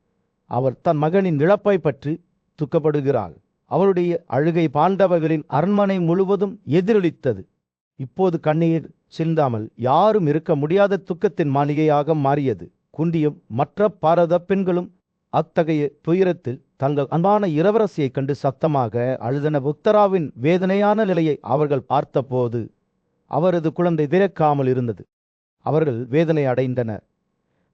Speaker 1: அவர் தன் மகனின் இழப்பை பற்றி துக்கப்படுகிறாள். அவளுடைய அழுகை பாண்டவர்களின் அரண்மனை முழுவதும் எதிரொலித்தது. இப்போது கண்ணீர் சிந்தாமல் யாரும் இருக்க முடியாத துக்கத்தின் மாளிகையாக மாறியது. குந்தியும் மற்ற பாரத பெண்களும் அத்தகைய துயரத்தில் தங்கள் அன்பான இளவரசியை கண்டு சத்தமாக அழுதன. உத்தராவின் வேதனையான நிலையை அவர்கள் பார்த்தபோது அவரது குழந்தை திறக்காமல் இருந்தது. அவர்கள் வேதனை அடைந்தனர்.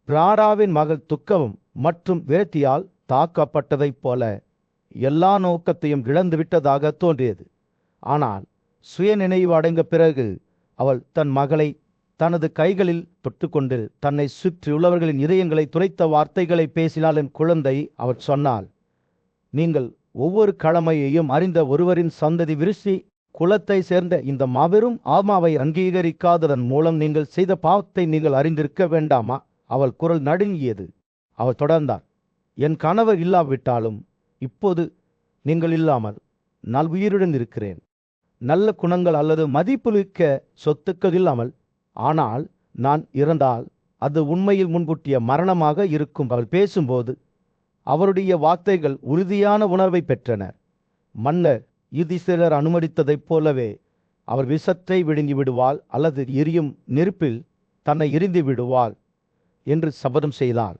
Speaker 1: பிராடாவின் மகள் துக்கமும் மற்றும் விரக்தியால் தாக்கப்பட்டதைப் போல எல்லா நோக்கத்தையும் இழந்துவிட்டதாக தோன்றியது. ஆனால் சுயநினைவு அடைந்த பிறகு அவள் தன் மகளை தனது கைகளில் தொட்டுக்கொண்டு தன்னை சுற்றியுள்ளவர்களின் இதயங்களை துளைத்த வார்த்தைகளை பேசினாள். என் குழந்தை, அவள் சொன்னாள், நீங்கள் ஒவ்வொரு கடமையையும் அறிந்த ஒருவரின் சந்ததி விருஷி குலத்தை சேர்ந்த இந்த மாபெரும் ஆத்மாவை அங்கீகரிக்காததன் மூலம் நீங்கள் செய்த பாவத்தை நீங்கள் அறிந்திருக்க வேண்டாமா? அவள் குரல் நடுங்கியது. அவள் தொடர்ந்தார், என் கணவர் இல்லாவிட்டாலும் இப்போது நீங்கள் இல்லாமல் நான் உயிருடன் இருக்கிறேன். நல்ல குணங்கள் அல்லது மதிப்புமிக்க சொத்துக்கள் இல்லாமல். ஆனால் நான் இறந்தால் அது உண்மையில் முன்கூட்டிய மரணமாக இருக்கும். அவள் பேசும்போது அவருடைய வார்த்தைகள் உறுதியான உணர்வை பெற்றன. மன்னர் யுதிஷ்டிரர் அனுமதித்ததைப் போலவே அவர் விஷத்தை விழுங்கி விடுவாள் அல்லது எரியும் நெருப்பில் தன்னை எரிந்து விடுவாள் என்று சபதம் செய்தாள்.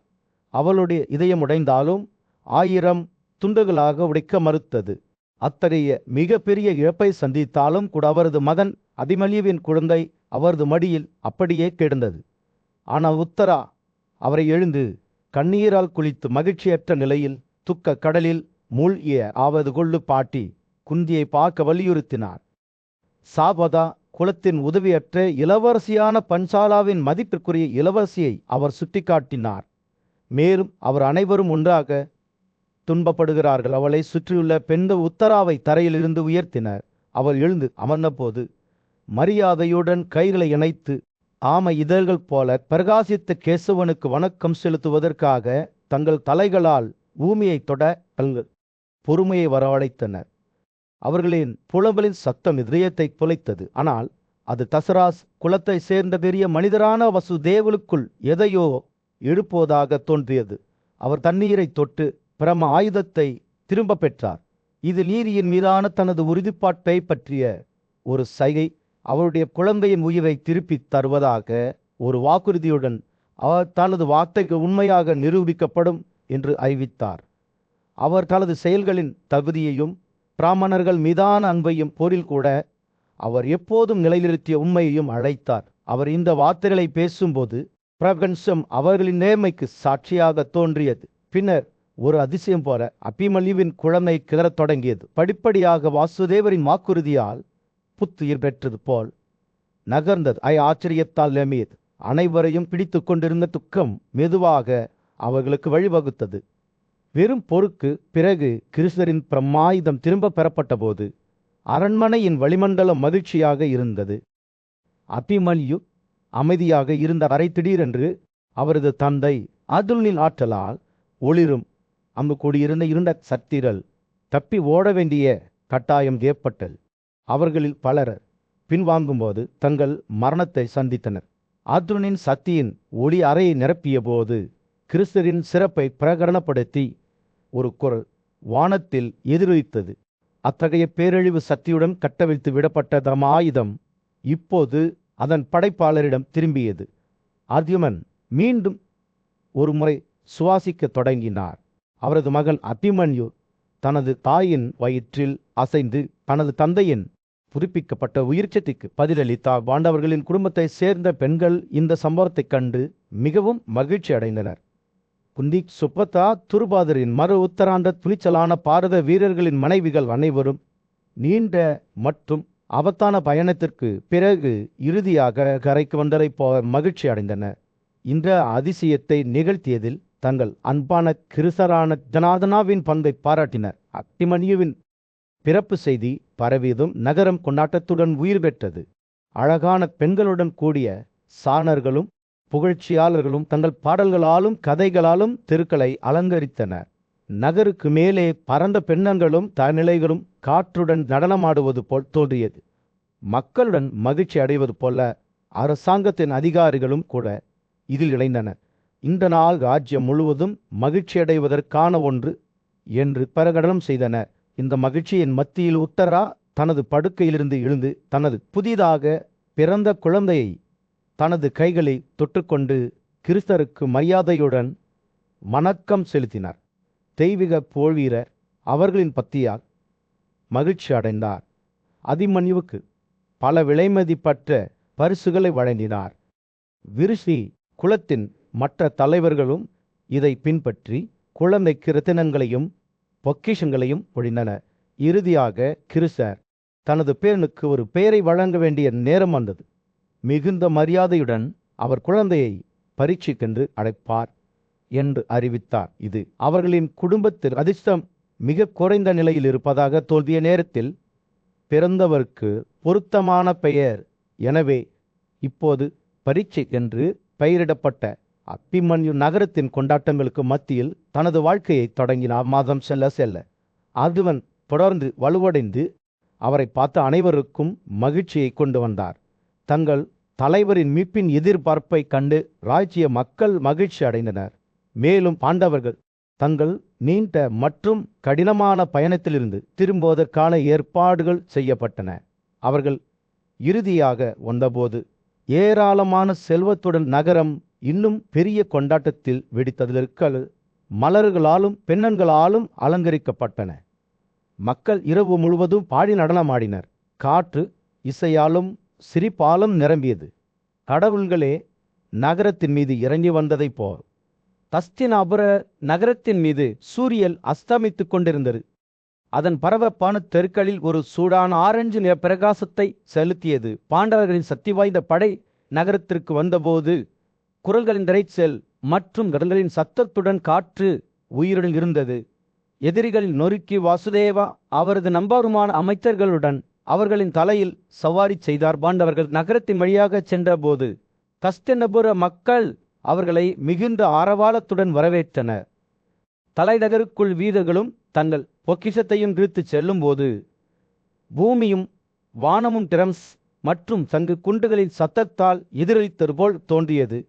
Speaker 1: அவளுடைய இதயம் உடைந்தாலும் 1000 துண்டுகளாக உடைக்க மறுத்தது. அத்தகைய மிக பெரிய இழப்பை சந்தித்தாலும் கூட அவரது மகன் அபிமன்யுவின் குழந்தை அவரது மடியில் அப்படியே கிடந்தது. ஆனால் உத்தரா அவரை எழுந்து கண்ணீரால் குளித்து மகிழ்ச்சியற்ற நிலையில் துக்க கடலில் மூழ்கிய ஆவது கொள்ளு பாட்டி குந்தியை பார்க்க வலியுறுத்தினார். சாபதா குலத்தின் உதவியற்ற இளவரசியான பஞ்சாலாவின் மதிப்பிற்குரிய இளவரசியை அவர் சுட்டிக்காட்டினார். மேலும் அவர் அனைவரும் ஒன்றாக துன்பப்படுகிறார்கள். அவளை சுற்றியுள்ள பெண்கள் உத்தராவை தரையில் இருந்து உயர்த்தினர். அவள் எழுந்து அமர்ந்தபோது மரியாதையுடன் கைகளை இணைத்து ஆமை இதழ்கள் போல பிரகாசித்த கேசவனுக்கு வணக்கம் செலுத்துவதற்காக தங்கள் தலைகளால் பூமியை தொட தங்கள் பொறுமையை வரவழைத்தனர். அவர்களின் புலம்பலின் சத்தம் இதயத்தை குலைத்தது. ஆனால் அது தசராஸ் குலத்தை சேர்ந்த பெரிய மனிதரான வசுதேவனுக்குள் எதையோ எழுப்புவதாக தோன்றியது. அவர் தண்ணீரை தொட்டு பிரம ஆயுதத்தை திரும்ப பெற்றார். இது நீதியின் மீதான தனது உறுதிப்பாட்டை பற்றிய ஒரு சைகை. அவருடைய குழந்தையின் உயிரை திருப்பி தருவதாக ஒரு வாக்குறுதியுடன் அவர் தனது வார்த்தைக்கு உண்மையாக நிரூபிக்கப்படும் என்று அறிவித்தார். அவர் தனது செயல்களின் தகுதியையும் பிராமணர்கள் மீதான அன்பையும் போரில் கூட அவர் எப்போதும் நிலைநிறுத்திய உண்மையையும் அழைத்தார். அவர் இந்த வார்த்தைகளை பேசும்போது பிரபஞ்சம் அவர்களின் நேர்மைக்கு சாட்சியாக தோன்றியது. பின்னர் ஒரு அதிசயம் போல அபிமன்யுவின் குழந்தை கிளறத் தொடங்கியது. படிப்படியாக வாசுதேவரின் வாக்குறுதியால் புத்துயிர் பெற்றது போல் நகர்ந்தது. ஆச்சரியத்தால் நெமியது. அனைவரையும் பிடித்து கொண்டிருந்த துக்கம் மெதுவாக அவர்களுக்கு வழிவகுத்தது. வெறும் பொறுக்கு பிறகு கிருஷ்ணரின் பிரமாயுதம் திரும்ப பெறப்பட்ட போது அரண்மனையின் வளிமண்டலம் மகிழ்ச்சியாக இருந்தது. அபிமன்யு அமைதியாக இருந்த வரை திடீரென்று அவரது தந்தை அதுல்னின் ஆற்றலால் ஒளிரும் அங்கு கூடியிருந்த இருண்ட சக்திகள் தப்பி ஓட வேண்டிய கட்டாயம் ஏற்பட்டது. அவர்களில் பலர் பின்வாங்கும்போது தங்கள் மரணத்தை சந்தித்தனர். அதுல்னின் சக்தியின் ஒளி அறையை நிரப்பிய போது கிறிஸ்தரின் சிறப்பை பிரகடனப்படுத்தி ஒரு குரல் வானத்தில் எதிரொலித்தது. அத்தகைய பேரழிவு சக்தியுடன் கட்டவிழ்த்து விடப்பட்ட தம் ஆயுதம் இப்போது அதன் படைப்பாளரிடம் திரும்பியது. அர்ஜுனன் மீண்டும் ஒரு முறை சுவாசிக்கத் தொடங்கினார். அவரது மகன் அபிமன்யு தனது தாயின் வயிற்றில் அசைந்து தனது தந்தையின் புதுப்பிக்கப்பட்ட உயிர்ச்சக்திக்கு பதிலளித்தார். பாண்டவர்களின் குடும்பத்தை சேர்ந்த பெண்கள் இந்த சம்பவத்தைக் கண்டு மிகவும் மகிழ்ச்சி அடைந்தனர். குந்தி, சுபதா, துருபாதரின் மறு உத்தராந்த துணிச்சலான பாரத வீரர்களின் மனைவிகள் அனைவரும் நீண்ட மற்றும் ஆபத்தான பயணத்திற்கு பிறகு இறுதியாக கரைக்கு வந்ததை போல மகிழ்ச்சி அடைந்தனர். இந்த அதிசயத்தை நிகழ்த்தியதில் தங்கள் அன்பான கிருசரான ஜனார்தனாவின் பண்பை பாராட்டினர். அபிமன்யுவின் பிறப்பு செய்தி பரவியதும் நகரம் கொண்டாட்டத்துடன் உயிர் பெற்றது. அழகான பெண்களுடன் கூடிய சாணர்களும் புகழ்ச்சியாளர்களும் தங்கள் பாடல்களாலும் கதைகளாலும் தெருக்களை அலங்கரித்தனர். நகருக்கு மேலே பரந்த பெண்ணங்களும் தனிலைகளும் காற்றுடன் நடனமாடுவது போல் தோன்றியது. மக்களுடன் மகிழ்ச்சி அடைவது போல அரசாங்கத்தின் அதிகாரிகளும் கூட இதில் இணைந்தனர். இந்த நாள் ராஜ்யம் முழுவதும் மகிழ்ச்சி அடைவதற்கான ஒன்று என்று பிரகடனம் செய்தனர். இந்த மகிழ்ச்சியின் மத்தியில் உத்தரா தனது படுக்கையிலிருந்து எழுந்து தனது புதிதாக பிறந்த குழந்தையை தனது கைகளை தொட்டுக்கொண்டு கிறிஸ்தருக்கு மரியாதையுடன் வணக்கம் செலுத்தினார். தெய்வீக போர்வீரர் அவர்களின் பத்தியால் மகிழ்ச்சி அடைந்தார். அபிமன்யுவுக்கு பல விலைமதிப்பற்ற பரிசுகளை வழங்கினார். விருஷி குலத்தின் மற்ற தலைவர்களும் இதை பின்பற்றி குழந்தைக்கு ரத்தினங்களையும் பொக்கிஷங்களையும் பொழிந்தனர். இறுதியாக கிருஷ்ணர் தனது பேரனுக்கு ஒரு பெயரை வழங்க வேண்டிய நேரம் வந்தது. மிகுந்த மரியாதையுடன் அவர் குழந்தையை பரீட்சைக்கென்று அழைப்பார் என்று அறிவித்தார். இது அவர்களின் குடும்பத்தில் அதிர்ஷ்டம் மிக குறைந்த நிலையில் இருப்பதாக தோன்றிய நேரத்தில் பிறந்தவருக்கு பொருத்தமான பெயர். எனவே இப்போது பரீட்சை என்று பெயரிடப்பட்ட அபிமன்யு நகரத்தின் கொண்டாட்டங்களுக்கு மத்தியில் தனது வாழ்க்கையை தொடங்கினார். மாதம் செல்ல செல்ல அதுவன் தொடர்ந்து வலுவடைந்து அவரை பார்த்த அனைவருக்கும் மகிழ்ச்சியை கொண்டு வந்தார். தங்கள் தலைவரின் மீட்பின் எதிர்பார்ப்பை கண்டு ராஜ்ய மக்கள் மகிழ்ச்சி அடைந்தனர். மேலும் பாண்டவர்கள் தங்கள் நீண்ட மற்றும் கடினமான பயணத்திலிருந்து திரும்புவதற்கான ஏற்பாடுகள் செய்யப்பட்டன. அவர்கள் இறுதியாக வந்தபோது ஏராளமான செல்வத்துடன் நகரம் இன்னும் பெரிய கொண்டாட்டத்தில் வெடித்ததற்கள் மலர்களாலும் பெண்ணன்களாலும் அலங்கரிக்கப்பட்டன. மக்கள் இரவு முழுவதும் பாடி நடனமாடினர். காற்று இசையாலும் சிரிப்பாலும் நிரம்பியது. கடவுள்களே நகரத்தின் மீது இறங்கி வந்ததை போல் தஸ்தினாபுர நகரத்தின் மீது சூரியன் அஸ்தமித்துக் கொண்டிருந்தது. அதன் பரபரப்பான தெருக்களில் ஒரு சூடான ஆரஞ்சு நிற பிரகாசத்தை செலுத்தியது. பாண்டவர்களின் சக்தி வாய்ந்த படை நகரத்திற்கு வந்தபோது குரல்களின் இரைச்சல் மற்றும் கடல்களின் சத்தத்துடன் காற்று உயிருடன் இருந்தது. எதிரிகளில் நொறுக்கி வாசுதேவா அவரது நம்பருமான அமைச்சர்களுடன் அவர்களின் தலையில் சவாரி செய்தார். பாண்டவர்கள் நகரத்தின் வழியாக சென்ற போது கஸ்தனபுர மக்கள் அவர்களை மிகுந்த ஆரவாரத்துடன் வரவேற்றனர். தலைநகருக்குள் வீரர்களும் தங்கள் பொக்கிஷத்தையும் இழுத்துச் செல்லும்போது பூமியும் வானமும் டிரம்ஸ் மற்றும் சங்கு குண்டுகளின் சத்தத்தால் எதிரொலித்தது போல் தோன்றியது.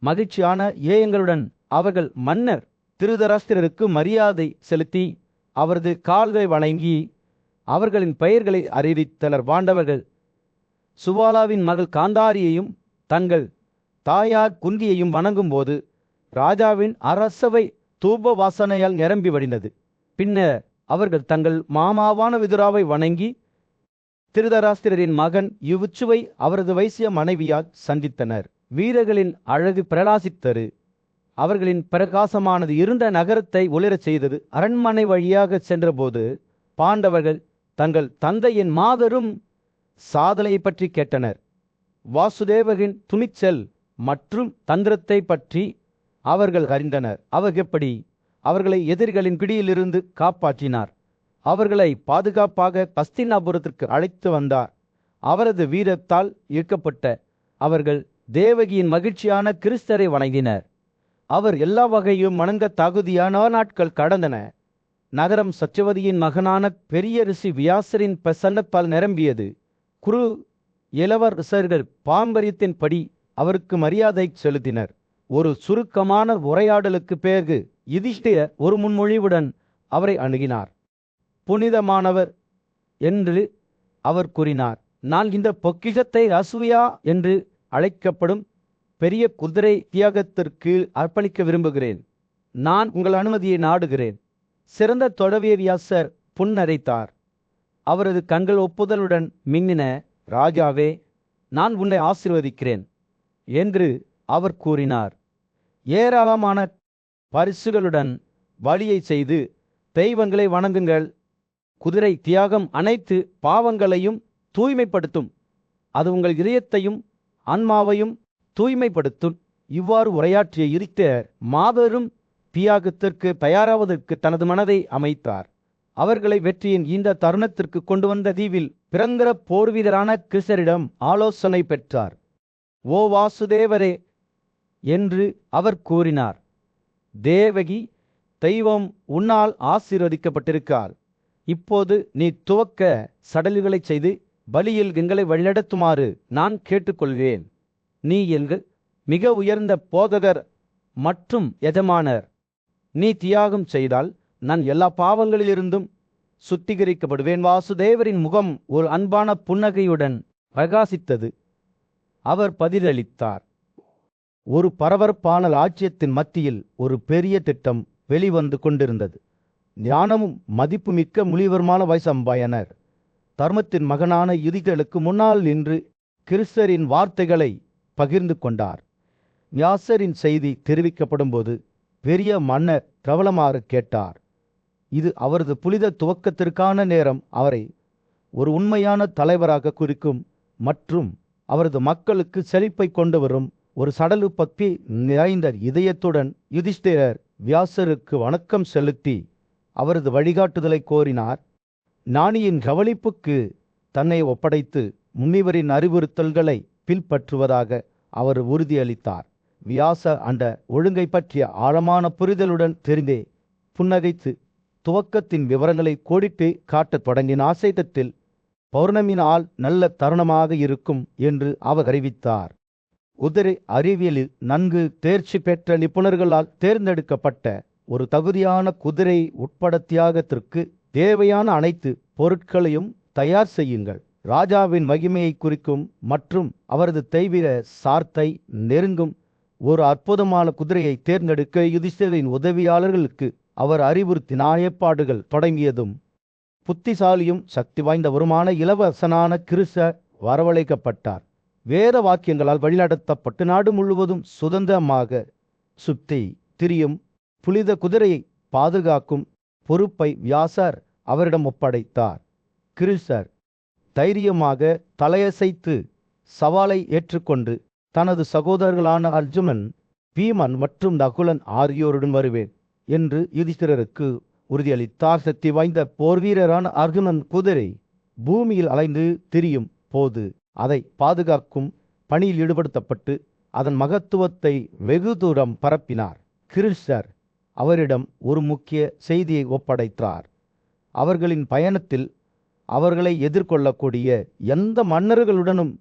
Speaker 1: மகிழ்ச்சியான ஏயங்களுடன் அவர்கள் மன்னர் திருதராஷ்டிரருக்கு மரியாதை செலுத்தி அவரது கால்களை வணங்கி அவர்களின் பெயர்களை அறிவித்தனர். பாண்டவர்கள் சுவாலாவின் மகள் காந்தாரியையும் தங்கள் தாயார் குந்தியையும் வணங்கும்போது ராஜாவின் அரசவை தூப வாசனையால் நிரம்பி வடிந்தது. பின்னர் அவர்கள் தங்கள் மாமாவான விதுராவை வணங்கி திருதராஷ்டிரரின் மகன் யுவுச்சுவை அவரது வைசிய மனைவியால் சந்தித்தனர். வீரர்களின் அழகு பிரகாசித்தது. அவர்களின் பிரகாசமானது இருண்ட நகரத்தை ஒளிரச் செய்தது. அரண்மனை வழியாக சென்றபோது பாண்டவர்கள் தங்கள் தந்தையின் மாபெரும் சாதனையை பற்றி கேட்டனர். வாசுதேவரின் துணிச்சல் மற்றும் தந்திரத்தை பற்றி அவர்கள் அறிந்தனர். அவர் எப்படி அவர்களை எதிரிகளின் பிடியிலிருந்து காப்பாற்றினார், அவர்களை பாதுகாப்பாக கஸ்தினாபுரத்திற்கு அழைத்து வந்தார். அவரது வீரத்தால் ஈர்க்கப்பட்ட அவர்கள் தேவகியின் மகிழ்ச்சியான கிறிஸ்தரை வணங்கினர். அவர் எல்லா வகையும் வணங்க தகுதியான நாட்கள் கடந்தன. நகரம் சச்சவதியின் மகனான பெரிய ரிஷி வியாசரின் பிரசன்னத்தால் நிரம்பியது. குரு இளவரசர்கள் பாரம்பரியத்தின்படி அவருக்கு மரியாதை செலுத்தினர். ஒரு சுருக்கமான உரையாடலுக்கு பிறகு யுதிஷ்டிரர் ஒரு முன்மொழிவுடன் அவரை அணுகினார். புனிதமானவர் என்று அவர் கூறினார், நான் இந்த பொக்கிஷத்தை அசூயா என்று அழைக்கப்படும் பெரிய குதிரை தியாகத்திற்கு அர்ப்பணிக்க விரும்புகிறேன். நான் உங்கள் அனுமதியை நாடுகிறேன். சிறந்த தொடவிய வியாசர் புன்னரைத்தார். அவரது கண்கள் ஒப்புதலுடன் மின்னின. ராஜாவே, நான் உன்னை ஆசீர்வதிக்கிறேன் என்று அவர் கூறினார். ஏராளமான பரிசுகளுடன் பலியை செய்து தெய்வங்களை வணங்குங்கள். குதிரை தியாகம் அனைத்து பாவங்களையும் தூய்மைப்படுத்தும். அது உங்கள் இதயத்தையும் ஆன்மாவையும் தூய்மைப்படுத்தும். இவ்வாறு உரையாற்றிய யுதிஷ்டிரர் மாபெரும் தியாகத்திற்கு தயாராவதற்கு தனது மனதை அமைத்தார். அவர்களை வெற்றியின் இந்த தருணத்திற்கு கொண்டு வந்த தீவில் பிறந்த போர்வீரரான கிருஷ்ணரிடம் ஆலோசனை பெற்றார். ஓ வாசுதேவரே என்று அவர் கூறினார், தேவகி தெய்வம் உன்னால் ஆசீர்வதிக்கப்பட்டிருக்கார். இப்போது நீ துவக்க சடல்களை செய்து பலியில் எங்களை வழிநடத்துமாறு நான் கேட்டுக்கொள்கிறேன். நீ எங்கள் மிக உயர்ந்த போதகர் மற்றும் எஜமானர். நீ தியாகம் செய்தால் நான் எல்லா பாவங்களிலிருந்தும் சுத்திகரிக்கப்படுவேன். வாசுதேவரின் முகம் ஒரு அன்பான புன்னகையுடன் பிரகாசித்தது. அவர் பதிலளித்தார், ஒரு பரபரப்பான ராஜ்யத்தின் மத்தியில் ஒரு பெரிய திட்டம் வெளிவந்து கொண்டிருந்தது. ஞானமும் மதிப்புமிக்க முனிவருமான வைசம்பாயனர் தர்மத்தின் மகனான யுதிஷ்டிரருக்கு முன்னால் நின்று கிருஷ்ணரின் வார்த்தைகளை பகிர்ந்து கொண்டார். வியாசரின் செய்தி தெரிவிக்கப்படும் போது பெரிய மன்னர் பிரபலமாக கேட்டார். இது அவரது புனித துவக்கத்திற்கான நேரம். அவரை ஒரு உண்மையான தலைவராக குறிக்கும் மற்றும் அவரது மக்களுக்கு செழிப்பை கொண்டு வரும் ஒரு சடலு பக்தி நிறைந்த இதயத்துடன் யுதிஷ்டிரர் வியாசருக்கு வணக்கம் செலுத்தி அவரது வழிகாட்டுதலை கோரினார். ஞானியின் கவனிப்புக்கு தன்னை ஒப்படைத்து முனிவரின் அறிவுறுத்தல்களை பின்பற்றுவதாக அவர் உறுதியளித்தார். வியாச அந்த ஒழுங்கை பற்றிய ஆழமான புரிதலுடன் தெரிந்தே புன்னகைத்து துவக்கத்தின் விவரங்களை கோடிட்டு காட்டத் தொடங்கின. ஆசைத்தத்தில் பௌர்ணமி நாள் நல்ல தருணமாக இருக்கும் என்று அவர் அறிவித்தார். குதிரை அறிவியலில் நன்கு தேர்ச்சி பெற்ற நிபுணர்களால் தேர்ந்தெடுக்கப்பட்ட ஒரு தகுதியான குதிரை உட்பட தியாகத்திற்கு தேவையான அனைத்து பொருட்களையும் தயார் செய்யுங்கள். ராஜாவின் மகிமையை குறிக்கும் மற்றும் அவரது தெய்வீக சார்த்தை நெருங்கும் ஒரு அற்புதமான குதிரையை தேர்ந்தெடுக்க யுதிஷ்டிரரின் உதவியாளர்களுக்கு அவர் அறிவுறுத்தினார். ஏற்பாடுகள் தொடங்கியதும் புத்திசாலியும் சக்தி வாய்ந்தவருமான இளவரசனான கிருஷ்ணர் வரவழைக்கப்பட்டார். வேத வாக்கியங்களால் வழிநடத்தப்பட்டு நாடு முழுவதும் சுதந்திரமாக சுத்தி திரியும் புனித குதிரையை பாதுகாக்கும் பொறுப்பை வியாசர் அவரிடம் ஒப்படைத்தார். கிருஷ்ணர் தைரியமாக தலையசைத்து சவாலை ஏற்றுக்கொண்டு தனது சகோதரர்களான அர்ஜுனன், பீமன் மற்றும் நகுலன் ஆகியோருடன் வருவேன் என்று யுதிஷ்டிரருக்கு உறுதியளித்தார். சக்தி வாய்ந்த போர்வீரரான அர்ஜுனன் குதிரை பூமியில் அலைந்து திரியும் போது அதை பாதுகாக்கும் பணியில் ஈடுபடுத்தப்பட்டு அதன் மகத்துவத்தை வெகு தூரம் பரப்பினார். கிறிஸ்டர் அவரிடம் ஒரு முக்கிய செய்தியை ஒப்படைத்தார். அவர்களின் பயணத்தில் அவர்களை எதிர்கொள்ளக்கூடிய எந்த மன்னர்களுடனும்